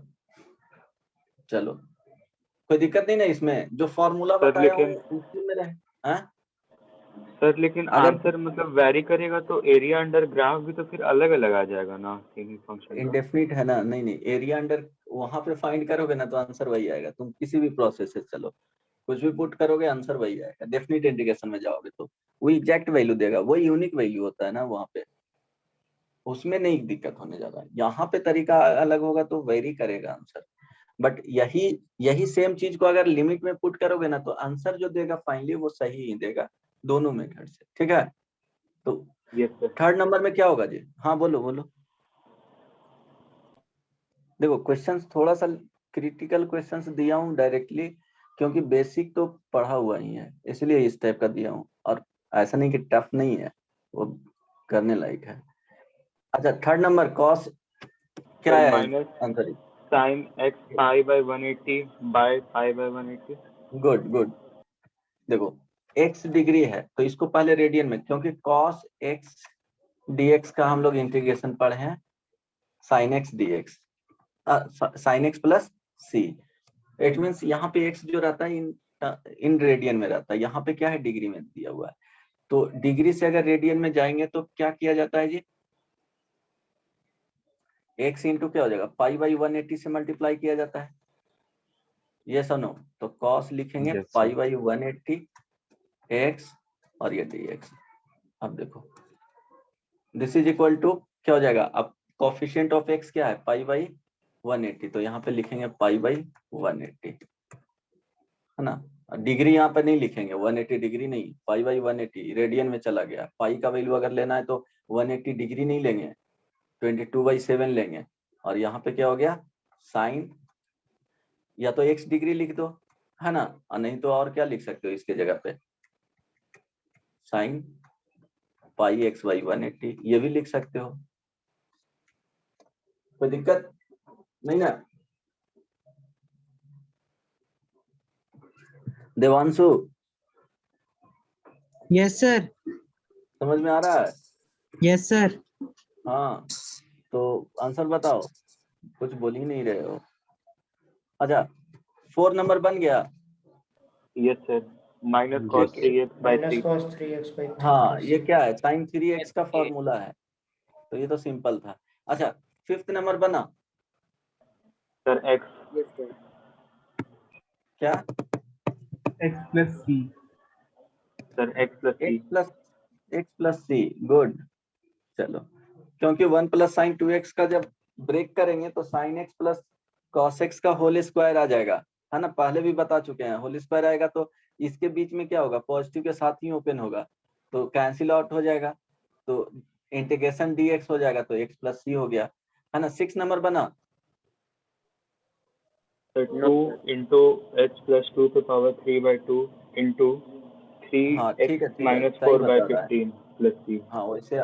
चलो कोई दिक्कत नहीं ना इसमें, जो फॉर्मूला सर बताया हूँ लेकिन उसी में रहे, हाँ? सर लेकिन अगर आंसर मतलब वैरी करेगा तो एरिया अंडर ग्राफ भी तो फिर अलग अलग आ जाएगा ना तीन ही फंक्शन का। इंडेफिनिट है ना, नहीं नहीं एरिया अंडर वहां पे फाइंड करोगे ना तो आंसर वही आएगा, तुम किसी भी प्रोसेस से चलो कुछ भी पुट करोगे आंसर वही आएगा, डेफिनिट इंटीग्रेशन में जाओगे तो वो एग्जैक्ट वैल्यू देगा, वो यूनिक वैल्यू होता है ना वहां पे, उसमें नहीं दिक्कत होने जा रहा है, यहाँ पे तरीका अलग होगा तो वेरी करेगा आंसर, बट यही यही सेम चीज को अगर लिमिट में पुट करोगे ना तो आंसर जो देगा फाइनली वो सही ही देगा दोनों मेथड से, ठीक है। तो यस सर। थर्ड नंबर में क्या होगा जी, हाँ बोलो बोलो। देखो क्वेश्चंस थोड़ा सा क्रिटिकल क्वेश्चंस दिया हूँ डायरेक्टली क्योंकि बेसिक तो पढ़ा हुआ ही है, इसलिए इस टाइप का दिया हूँ, और ऐसा नहीं कि टफ नहीं है, वो करने लायक है। अच्छा, थर्ड नंबर कॉस क्या है minus answer? Sine x pi by 180 by pi by 180। Good good. देखो x डिग्री है तो इसको पहले रेडियन में, क्योंकि cos x dx का हम लोग इंटीग्रेशन पढ़े हैं, sin x dx, sin x plus c। It means यहाँ पे x जो रहता है इन रेडियन में रहता है, यहाँ पे क्या है डिग्री में दिया हुआ है। तो डिग्री से अगर रेडियन में जाएंगे तो क्या किया जाता है जी, x इंटू क्या हो जाएगा, पाई बाई 180 से मल्टीप्लाई किया जाता है, ये सुनो। तो cos लिखेंगे Yes, pi sir. By 180 x और ये dx। अब देखो दिस इज इक्वल टू क्या हो जाएगा, अब कोफिशिएंट ऑफ x क्या है, पाई बाई 180, तो यहाँ पे लिखेंगे पाई बाई 180, है ना। डिग्री यहाँ पे नहीं लिखेंगे, 180 डिग्री नहीं, पाई बाई 180 रेडियन में चला गया। पाई का वैल्यू अगर लेना है तो 180 डिग्री नहीं लेंगे, 22/7 लेंगे। और यहाँ पे क्या हो गया, साइन, या तो x डिग्री लिख दो, है ना, और नहीं तो और क्या लिख सकते हो इसके जगह पे, साइन पाई एक्स बाई 180, ये भी लिख सकते हो, कोई दिक्कत नहीं ना। Devanshu yes sir. समझ में आ रहा है? Yes sir. हाँ, तो आंसर बताओ, कुछ बोल ही नहीं रहे हो। अच्छा 4 नंबर बन गया। Yes sir, minus Yes. Cos 3x bye minus 3। Cos 3x by 3 हाँ प्लस ये c। क्या है, साइन 3x का फॉर्मूला है, तो ये तो सिंपल था। अच्छा 5th नंबर बना सर एक्स। Yes, sir. क्या, x plus c. Sir x plus x plus c, good. चलो, क्योंकि 1 प्लस साइन 2x का जब ब्रेक करेंगे तो sine x plus cos x का होल स्क्वायर आ जाएगा, है ना, पहले भी बता चुके हैं। होल स्क्वायर आएगा तो इसके बीच में क्या होगा, पॉजिटिव के साथ ही ओपन होगा, तो कैंसिल आउट हो जाएगा, तो इंटीग्रेशन dx हो जाएगा, तो x प्लस सी हो गया, है ना। 6 नंबर बना, sir 2 into H plus 2 to power 3/2 into हाँ ठीक है 3x ठीक है, माइनस सही 4 बाय बता रहा है। 15 प्लस c। हाँ वैसे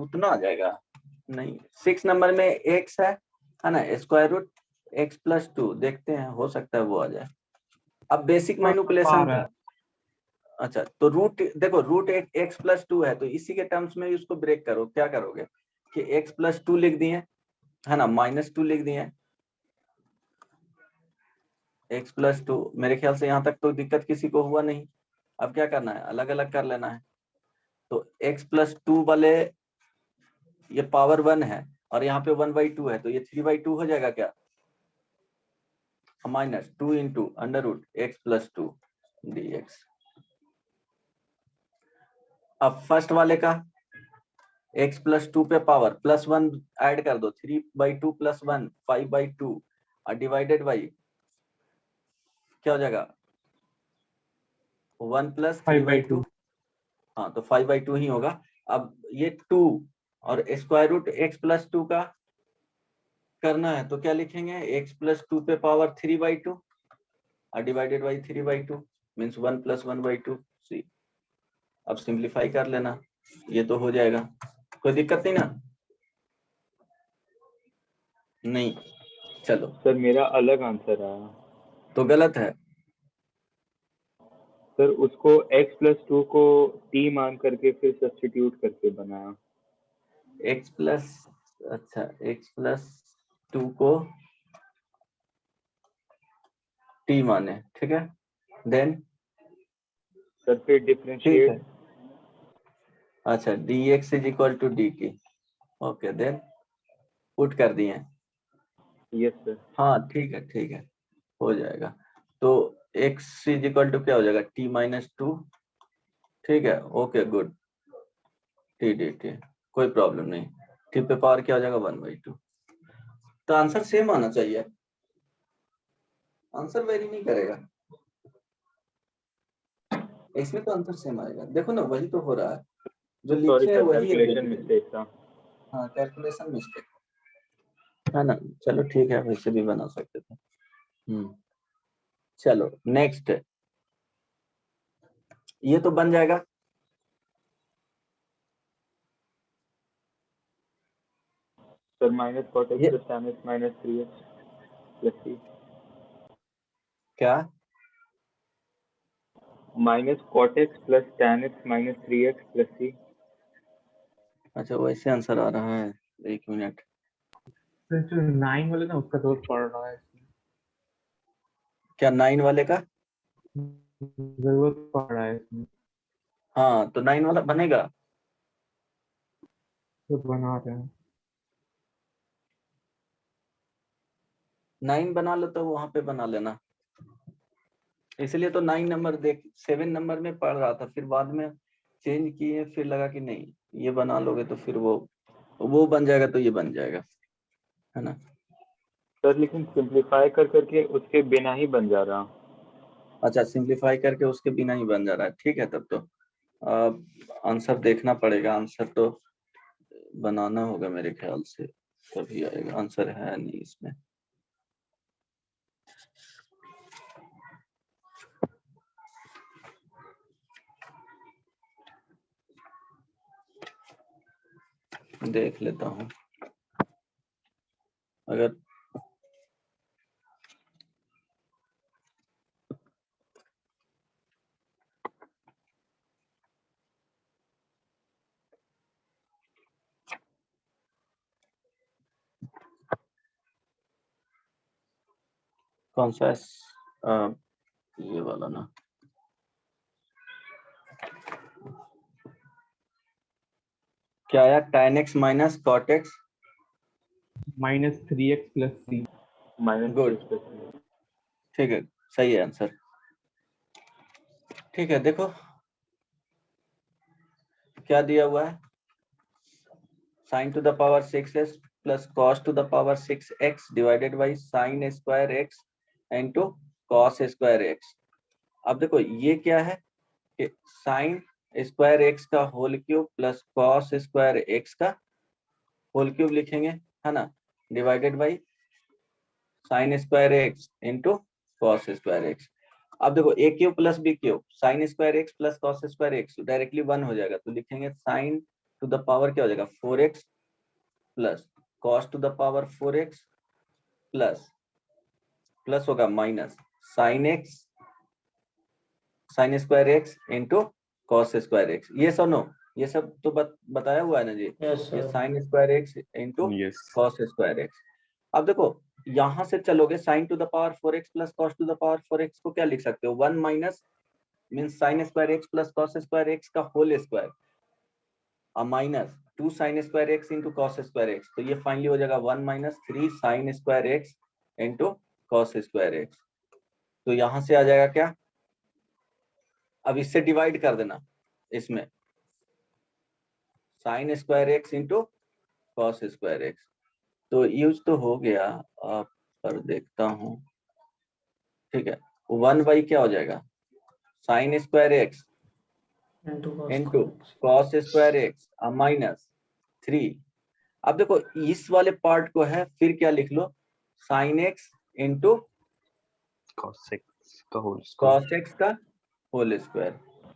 उतना आ जाएगा नहीं। 6 नंबर में x है ना, स्क्वायर रूट x प्लस 2, देखते हैं हो सकता है वो आ जाए। अब बेसिक मैनिपुलेशन था। अच्छा तो रूट, देखो रूट x प्लस 2 है, तो इसी के टर्म्स में उसको ब्रेक करो, क्या करोगे कि x प्लस 2 लिख दिए, है ना, माइनस 2 लिख दिए, x प्लस 2। मेरे ख्याल से यहाँ तक तो दिक्कत किसी को हुआ नहीं। अब क्या करना है, अलग अलग कर लेना है। तो x प्लस 2 वाले ये पावर 1 है, और यहाँ पे 1/2 है, तो ये 3/2 हो जाएगा क्या, minus 2 into under root x plus 2 dx। अब फर्स्ट वाले का x प्लस 2 पे पावर प्लस 1 ऐड कर दो, 3/2 प्लस 1 5/2 और डिवाइडेड बाई क्या हो जाएगा, 1 प्लस 3/2, हाँ तो 5/2 ही होगा। अब ये 2 और स्क्वायर रूट x प्लस 2 का करना है, तो क्या लिखेंगे, x प्लस 2 पे पावर 3/2 और divided by 3/2 means 1 plus 1/2 c। अब सिंप्लीफाई कर लेना, ये तो हो जाएगा, कोई दिक्कत नहीं ना। नहीं, चलो सर मेरा अलग आंसर आया। तो गलत है। सर उसको x प्लस 2 को t मान करके फिर सब्स्टिट्यूट करके बनाया। x प्लस, अच्छा x प्लस 2 को t माने, ठीक है, देन सर फिर ठीक है, डिफरेंशिएट। अच्छा dx is equal to dt, okay, then put कर दिए। Yes sir. हाँ ठीक है, हो जाएगा। तो x इज इक्वल टू क्या हो जाएगा, t माइनस 2, ठीक है, ओके गुड, t dt, कोई प्रॉब्लम नहीं। t पे पावर क्या हो जाएगा, 1/2। तो आंसर सेम आना चाहिए, आंसर वेरी नहीं करेगा इसमें, तो आंसर सेम आएगा। देखो ना वही तो हो रहा है, जो सॉरी लिखे हैं सर, वही है कैलकुलेशन देखिए। मिस्टेक था। हाँ कैलकुलेशन मिस्टेक है ना, चलो ठीक है, वैसे भी बना सकते थे। चलो नेक्स्ट, ये तो बन जाएगा। सर माइनस कॉट ये- x plus tan x minus 3x plus c। क्या? Minus cot x plus tan x minus 3x plus c। अच्छा वैसे आंसर आ रहा है, एक मिनट। सर जो 9 वाले ना उसका जरूरत पड़ रहा है इसमें। क्या 9 वाले का? जरूरत पड़ रहा है इसमें, हाँ तो 9 वाला बनेगा। तो बना रहे हैं। 9 बना लो तो वहां पे बना लेना। इसलिए तो 9 नंबर देख 7 नंबर में पढ़ रहा था, फिर बाद में चेंज किए, फिर लगा कि नहीं ये बना लोगे तो फिर वो बन जाएगा, तो ये बन जाएगा, है ना। सर लेकिन सिंप्लीफाई कर करके उसके बिना ही बन जा रहा। अच्छा सिंप्लीफाई करके उसके बिना ही बन जा रहा है, ठीक है। तब तो आंसर देखना पड़ेगा, आंसर तो बनाना होगा मेरे ख्याल से, तभी आएगा। आंसर है नहीं इसमें। देख लेता हूँ अगर कौन सा ये वाला ना। क्या आया? tan x minus cot x। Minus 3x plus c। Minus good, 3x plus c। ठीक है, सही है आंसर। ठीक है, देखो क्या दिया हुआ है। sin to the power 6s plus cos to the power 6x divided by sin square x into cos square x। अब देखो ये क्या है कि sin स्क्वायर x का whole cube plus cos square x का होल क्यूब लिखेंगे, है ना, divided by sin square x into cos square x। अब देखो a cube plus b cube sin square x plus cos square x directly 1 हो जाएगा, तो लिखेंगे sin टू द पावर क्या हो जाएगा 4x plus cos to the power 4x plus plus होगा minus sin square x into cos square x। ये सब नो, ये सब तो बताया हुआ है ना जी। यस ये sir. sin square x into Yes. cos square x। अब देखो यहां से चलोगे sin to the power 4x plus cos to the power 4x को क्या लिख सकते हो 1 minus means sin square x plus cos square x का होल स्क्वायर और minus 2 sin square x into cos square x। तो ये फाइनली हो जाएगा 1 minus 3 sin square x into cos square x। तो यहां से आ जाएगा क्या, अब इससे डिवाइड कर देना इसमें sin square x into cos square x। तो यूज तो हो गया, आप पर देखता हूँ, ठीक है। 1 बाई क्या हो जाएगा sin square x into cos square x minus 3। अब देखो इस वाले पार्ट को है फिर क्या लिख लो sin x into Cos x का whole square. cos x का होल स्क्वायर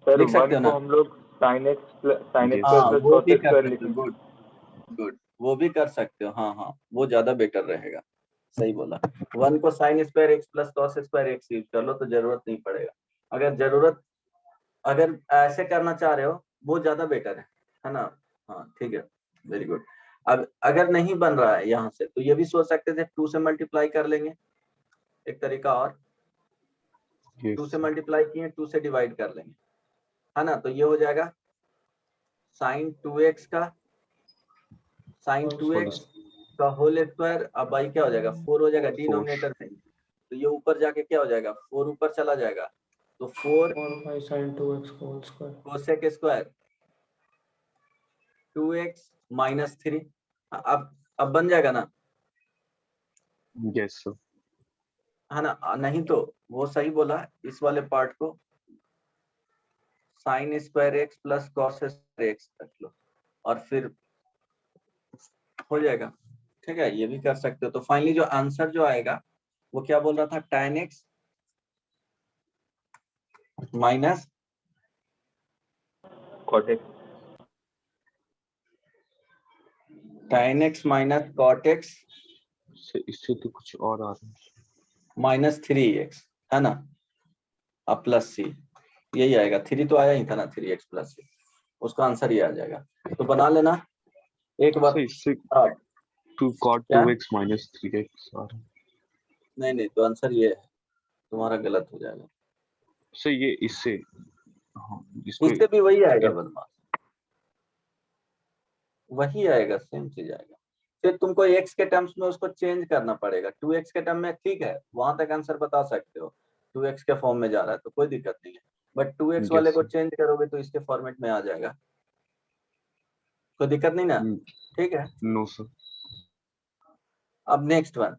सर लिख सकते 1 हो को ना। हम लोग sin स्क्वायर Yes. हाँ प्लस वो cos भी कर स्क्वायर सकते हो, लिखेंगे। गुड गुड, वो भी कर सकते हो। हाँ हाँ वो ज्यादा बेटर रहेगा, सही बोला। 1 को sin square x plus cos square x use कर लो तो जरूरत नहीं पड़ेगा। अगर ऐसे करना चाह रहे हो वो ज्यादा बेटर है ना। हाँ ठीक है, वेरी गुड। अब अगर नहीं बन रहा है यहाँ से तो ये भी सोच सकते थे 2 से मल्टीप्लाई कर लेंगे, एक तरीका और। Yes. 2 से मल्टीप्लाई किए 2 से डिवाइड कर लेंगे, है ना। तो ये हो जाएगा sin 2x का sin 2x का होल स्क्वायर अब बाई क्या हो जाएगा 4 हो जाएगा डिनोमिनेटर में, तो ये ऊपर जाके क्या हो जाएगा 4 ऊपर चला जाएगा, तो 4 4 by sin 2x whole square। Cosec square 2x minus 3। अब बन जाएगा ना, Yes, sir. है ना। नहीं तो वो सही बोला, इस वाले पार्ट को sin square x plus cos square x रख लो और फिर हो जाएगा, ठीक है। ये भी कर सकते हो। तो फाइनली जो आंसर जो आएगा वो क्या बोल रहा था tan x minus cot x. tan x minus cot x इससे तो कुछ और आ रहा है। माइनस 3x है ना, अब प्लस सी, यही आएगा। 3 तो आया ही था ना, 3x प्लस सी, उसका आंसर ये आ जाएगा। तो बना लेना एक बार। सर इससे हाँ, 2 cot क्या? 2x minus 3x आ रहा है। नहीं, तो आंसर ये है, तुम्हारा गलत हो जाएगा। सर ये इससे, हाँ इसको इससे भी वही आएगा बदमाश, वही आएगा, सेम चीज आएगा। फिर तुमको x के टर्म्स में उसको चेंज करना पड़ेगा। 2x के टर्म में ठीक है, वहां तक आंसर बता सकते हो, 2x के फॉर्म में जा रहा है तो कोई दिक्कत नहीं है, बट 2x वाले को चेंज करोगे तो इसके फॉर्मेट में आ जाएगा, कोई दिक्कत नहीं ना, ठीक है। No sir. अब नेक्स्ट वन,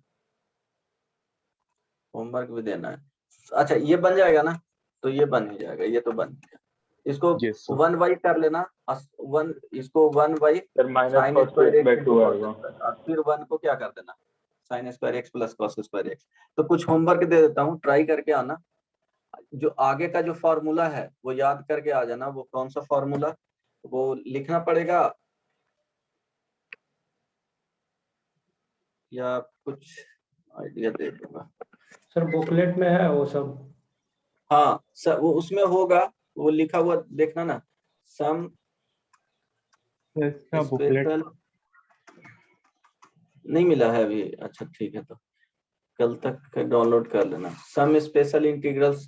होमवर्क भी देना है। अच्छा ये बन जाएगा ना, तो ये बन ही जाएगा, ये तो बन गया। इसको Yes, sir. 1 कर लेना, इसको 1 sir minus sin cos square by x 2 आएगा। और फिर 1 को क्या कर देना, sin square x plus cos square x। तो कुछ होमवर्क दे देता हूँ, ट्राई करके आना। जो आगे का जो फॉर्मूला है वो याद करके आ जाना। वो कौन सा फॉर्मूला, वो लिखना पड़ेगा या कुछ आइडिया दे दूंगा। सर बुकलेट में है वो सब। हाँ सर, वो उसमें होगा, वो लिखा हुआ देखना ना, सम इसका बुकलेट स्पेशल नहीं मिला है अभी। अच्छा ठीक है, तो कल तक डाउनलोड कर लेना। सम स्पेशल इंटीग्रल्स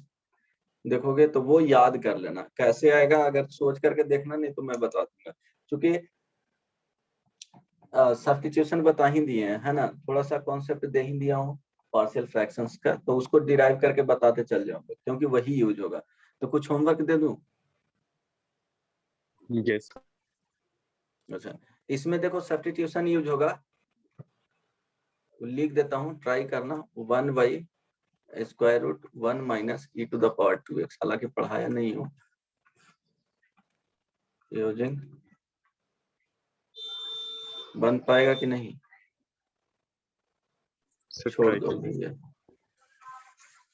देखोगे तो वो याद कर लेना। कैसे आएगा अगर सोच करके देखना, नहीं तो मैं बता दूंगा, क्योंकि सब्स्टिट्यूशन बता ही दिए हैं, है ना, थोड़ा सा कॉन्सेप्ट दे ही दिया हूँ पार्शियल फ्रैक्शंस का, तो उसको डिराइव करके बताते चल जाओगे, क्योंकि वही यूज होगा। तो कुछ होमवर्क दे दूं? Yes. अच्छा, इसमें देखो सब्स्टिट्यूशन यूज होगा, लिख देता हूँ, ट्राई करना। 1/√1 minus e to the power 2x, हालांकि पढ़ाया नहीं हूँ। यूजिंग बन पाएगा कि नहीं, सर छोड़ ट्राई दो करिए। भैया,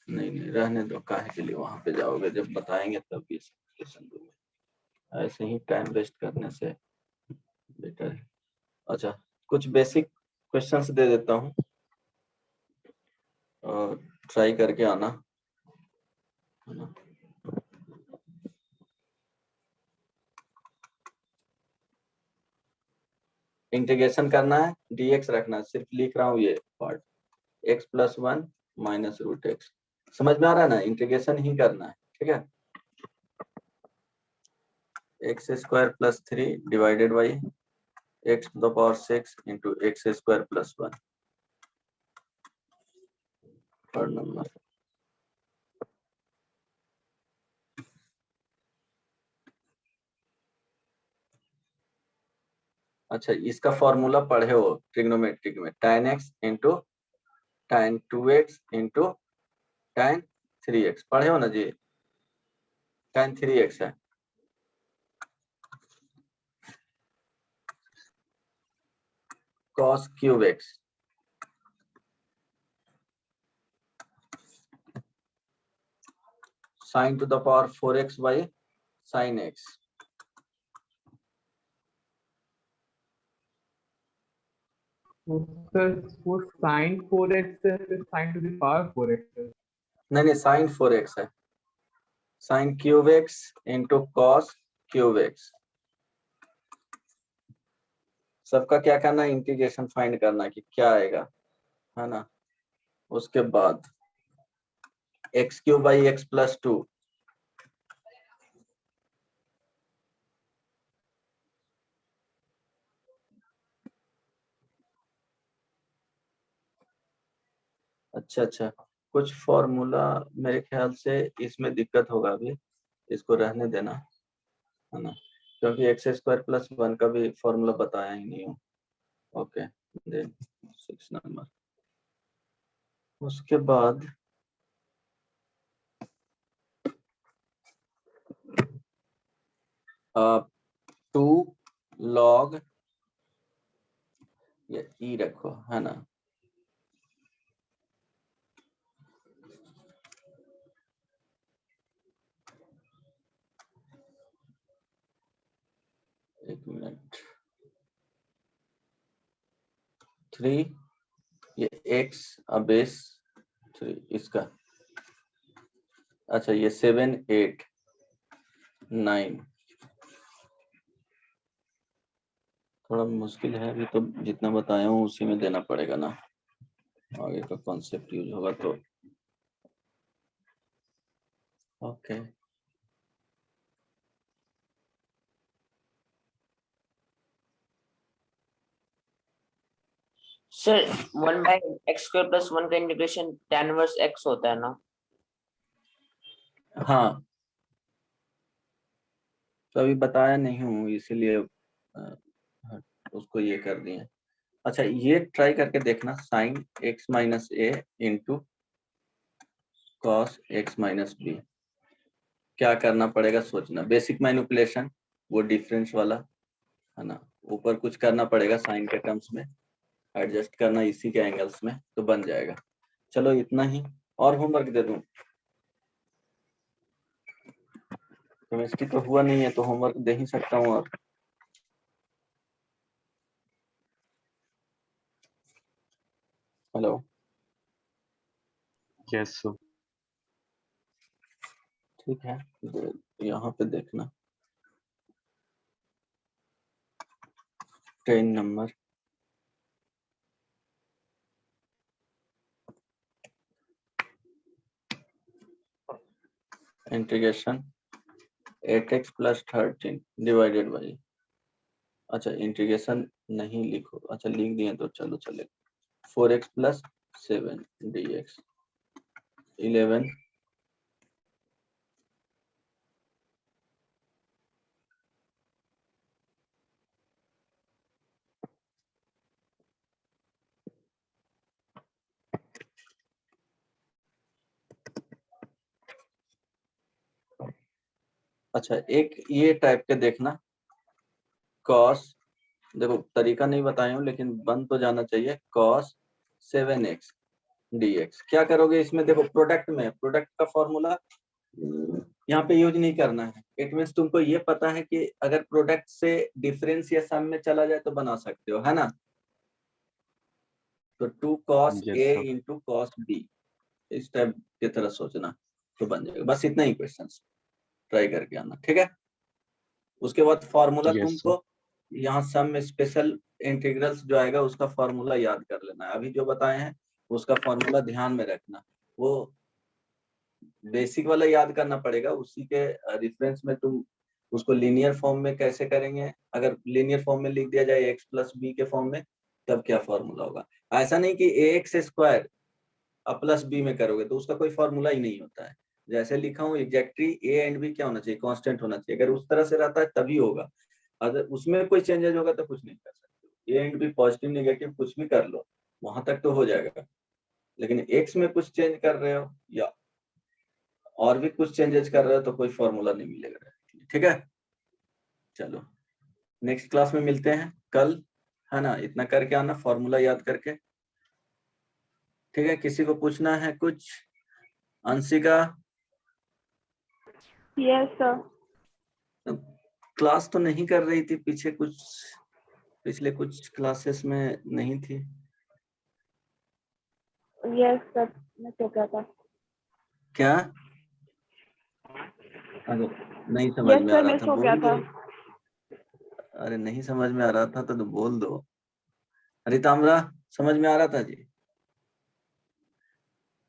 नहीं रहने दो, काहे के लिए वहां पे जाओगे, जब बताएंगे तब भी सब्स्टिट्यूशन दूंगे, ऐसे ही टाइम वेस्ट करने से बेटर है। अच्छा, कुछ बेसिक क्वेश्चंस दे देता हूँ और ट्राई करके आना, है ना। इंटीग्रेशन करना है, dx रखना है, सिर्फ लिख रहा हूँ ये पार्ट, x+1 माइनस √x। समझ में आ रहा है ना, इंटीग्रेशन ही करना है, ठीक है। x² + 3 divided by x to the power 6 into x² + 1। Third number, अच्छा इसका फॉर्मूला पढ़े हो ट्रिग्नोमेट्रिक में, tan x into tan 2x into tan 3x पढ़े हो ना जी, tan 3x है, cos³ x sin to the power 4x by sin x। वो sin 4x है, फिर sin to the power 4x है। नहीं sin 4x है, sin³ इंटू cos³ सबका क्या करना है, इंटीग्रेशन फाइंड करना है कि क्या आएगा, है ना। उसके बाद x³ बाई x+2 अच्छा कुछ फॉर्मूला मेरे ख्याल से इसमें दिक्कत होगा, अभी इसको रहने देना, है ना, क्योंकि x² + 1 का भी फॉर्मूला बताया ही नहीं हूँ। Okay, then 6 number. उसके बाद 2 log, ये ई रखो, है ना, मिनट 3 ये x बेस 3 इसका, अच्छा ये 7 8 9 थोड़ा मुश्किल है अभी, तो जितना बताया हूँ उसी में देना पड़ेगा ना, आगे का कॉन्सेप्ट यूज होगा तो ओके। सर 1/x² + 1 का इंटीग्रेशन tan इनवर्स x होता है ना? हाँ तो अभी बताया नहीं हूँ इसीलिए उसको ये कर दिए। अच्छा ये ट्राई करके देखना, sin x - a into cos x - b, क्या करना पड़ेगा सोचना। बेसिक मैनिपुलेशन वो डिफरेंस वाला है ना, ऊपर कुछ करना पड़ेगा साइन के टर्म्स में, एडजस्ट करना इसी के एंगल्स में तो बन जाएगा। चलो इतना ही, और होमवर्क दे दूं? केमिस्ट्री तो हुआ नहीं है तो होमवर्क दे ही सकता हूँ। और हेलो Yes, sir. ठीक है, यहाँ पे देखना 10 number integration 8x + 13 divided by, अच्छा इंटीग्रेशन नहीं लिखो, अच्छा लिख दिए तो चलो चलेगा, 4x + 7 dx 11 अच्छा एक ये टाइप के देखना, cos, देखो तरीका नहीं बताया हूँ लेकिन बन तो जाना चाहिए, cos 7x dx। क्या करोगे इसमें, देखो प्रोडक्ट में, प्रोडक्ट का फॉर्मूला यहाँ पे यूज नहीं करना है। इट मीन्स तुमको ये पता है कि अगर प्रोडक्ट से डिफरेंस या सम में चला जाए तो बना सकते हो, है ना। तो 2 cos Yes, a sir. Into cos b, इस टाइप की तरह सोचना तो बन जाएगा। बस इतना ही क्वेश्चन ट्राई करके आना, ठीक है। उसके बाद फॉर्मूला Yes, sir. तुमको यहाँ सम में स्पेशल इंटीग्रल्स जो आएगा उसका फॉर्मूला याद कर लेना है। अभी जो बताए हैं उसका फॉर्मूला ध्यान में रखना, वो बेसिक वाला याद करना पड़ेगा, उसी के रेफरेंस में तुम उसको लीनियर फॉर्म में कैसे करेंगे। अगर लीनियर फॉर्म में लिख दिया जाए x + b के फॉर्म में तब क्या फॉर्मूला होगा। ऐसा नहीं कि ax² + b में करोगे तो उसका कोई फॉर्मूला ही नहीं होता है। जैसे लिखा हूँ एग्जैक्टली a एंड b क्या होना चाहिए, कांस्टेंट होना चाहिए। अगर उस तरह से रहता है तभी होगा, अगर उसमें कोई चेंजेस होगा तो कुछ नहीं कर सकते। a and b positive negative कुछ भी कर लो, वहां तक तो हो जाएगा। लेकिन x में कुछ चेंज कर रहे हो या और भी कुछ चेंजेस कर रहे हो तो कोई फॉर्मूला नहीं मिलेगा, ठीक है। चलो नेक्स्ट क्लास में मिलते हैं कल, है ना। इतना करके आना, फॉर्मूला याद करके, ठीक है। किसी को पूछना है कुछ? अंशिका? Yes sir. क्लास तो नहीं कर रही थी पीछे, कुछ पिछले कुछ क्लासेस में नहीं थी। यस सर, मैं सो गया था। क्या? अरे नहीं समझ यस में आ सर, रहा मैं था, सो गया बोल था। दो। अरे नहीं समझ में आ रहा था तो बोल दो। रिताम्रा समझ में आ रहा था जी?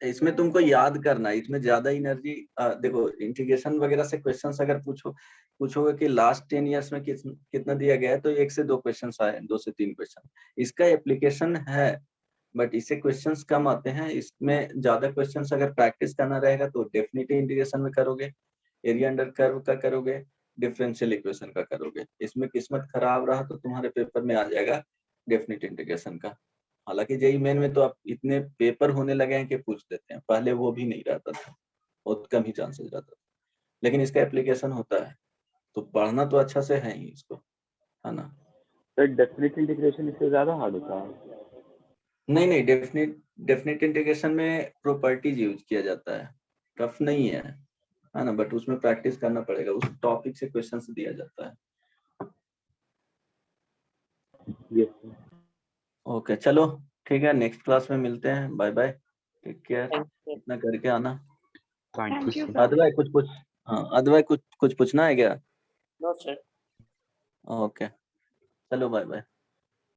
इसमें तुमको याद करना है, इसमें ज्यादा एनर्जी, देखो इंटीग्रेशन वगैरह से क्वेश्चंस अगर पूछोगे कि लास्ट 10 इयर्स में कितना दिया गया है तो 1 से 2 क्वेश्चंस आए, 2 से 3 क्वेश्चन। इसका एप्लीकेशन है बट इससे क्वेश्चंस कम आते हैं। इसमें ज्यादा क्वेश्चंस अगर प्रैक्टिस करना रहेगा तो डेफिनेट इंटीग्रेशन में करोगे, एरिया अंडर कर्व का करोगे, डिफरेंशियल इक्वेशन का करोगे। इसमें किस्मत खराब रहा तो तुम्हारे पेपर में आ जाएगा डेफिनेट इंटीग्रेशन का। हालांकि जेई मेन में तो अब इतने पेपर होने लगे हैं कि पूछ देते हैं, पहले वो भी नहीं रहता था, बहुत कम ही चांसेस रहता था। लेकिन इसका एप्लीकेशन होता है तो पढ़ना तो अच्छा से है ही इसको, है ना। तो डेफिनेट इंटीग्रेशन इससे ज्यादा हार्ड होता है? नहीं डेफिनेट इंटीग्रेशन में प्रॉपर्टीज यूज किया जाता है, टफ नहीं है ना। बट उसमें प्रैक्टिस करना पड़ेगा, उस टॉपिक से क्वेश्चंस दिया जाता है। Yes sir. ओके चलो ठीक है, नेक्स्ट क्लास में मिलते हैं। Bye bye, take care. Thank you. इतना करके आना। Thank Thank you, you, sir. sir. अदवाई कुछ हाँ अदवाई कुछ पूछना है क्या? No, sir. ओके चलो बाय बाय।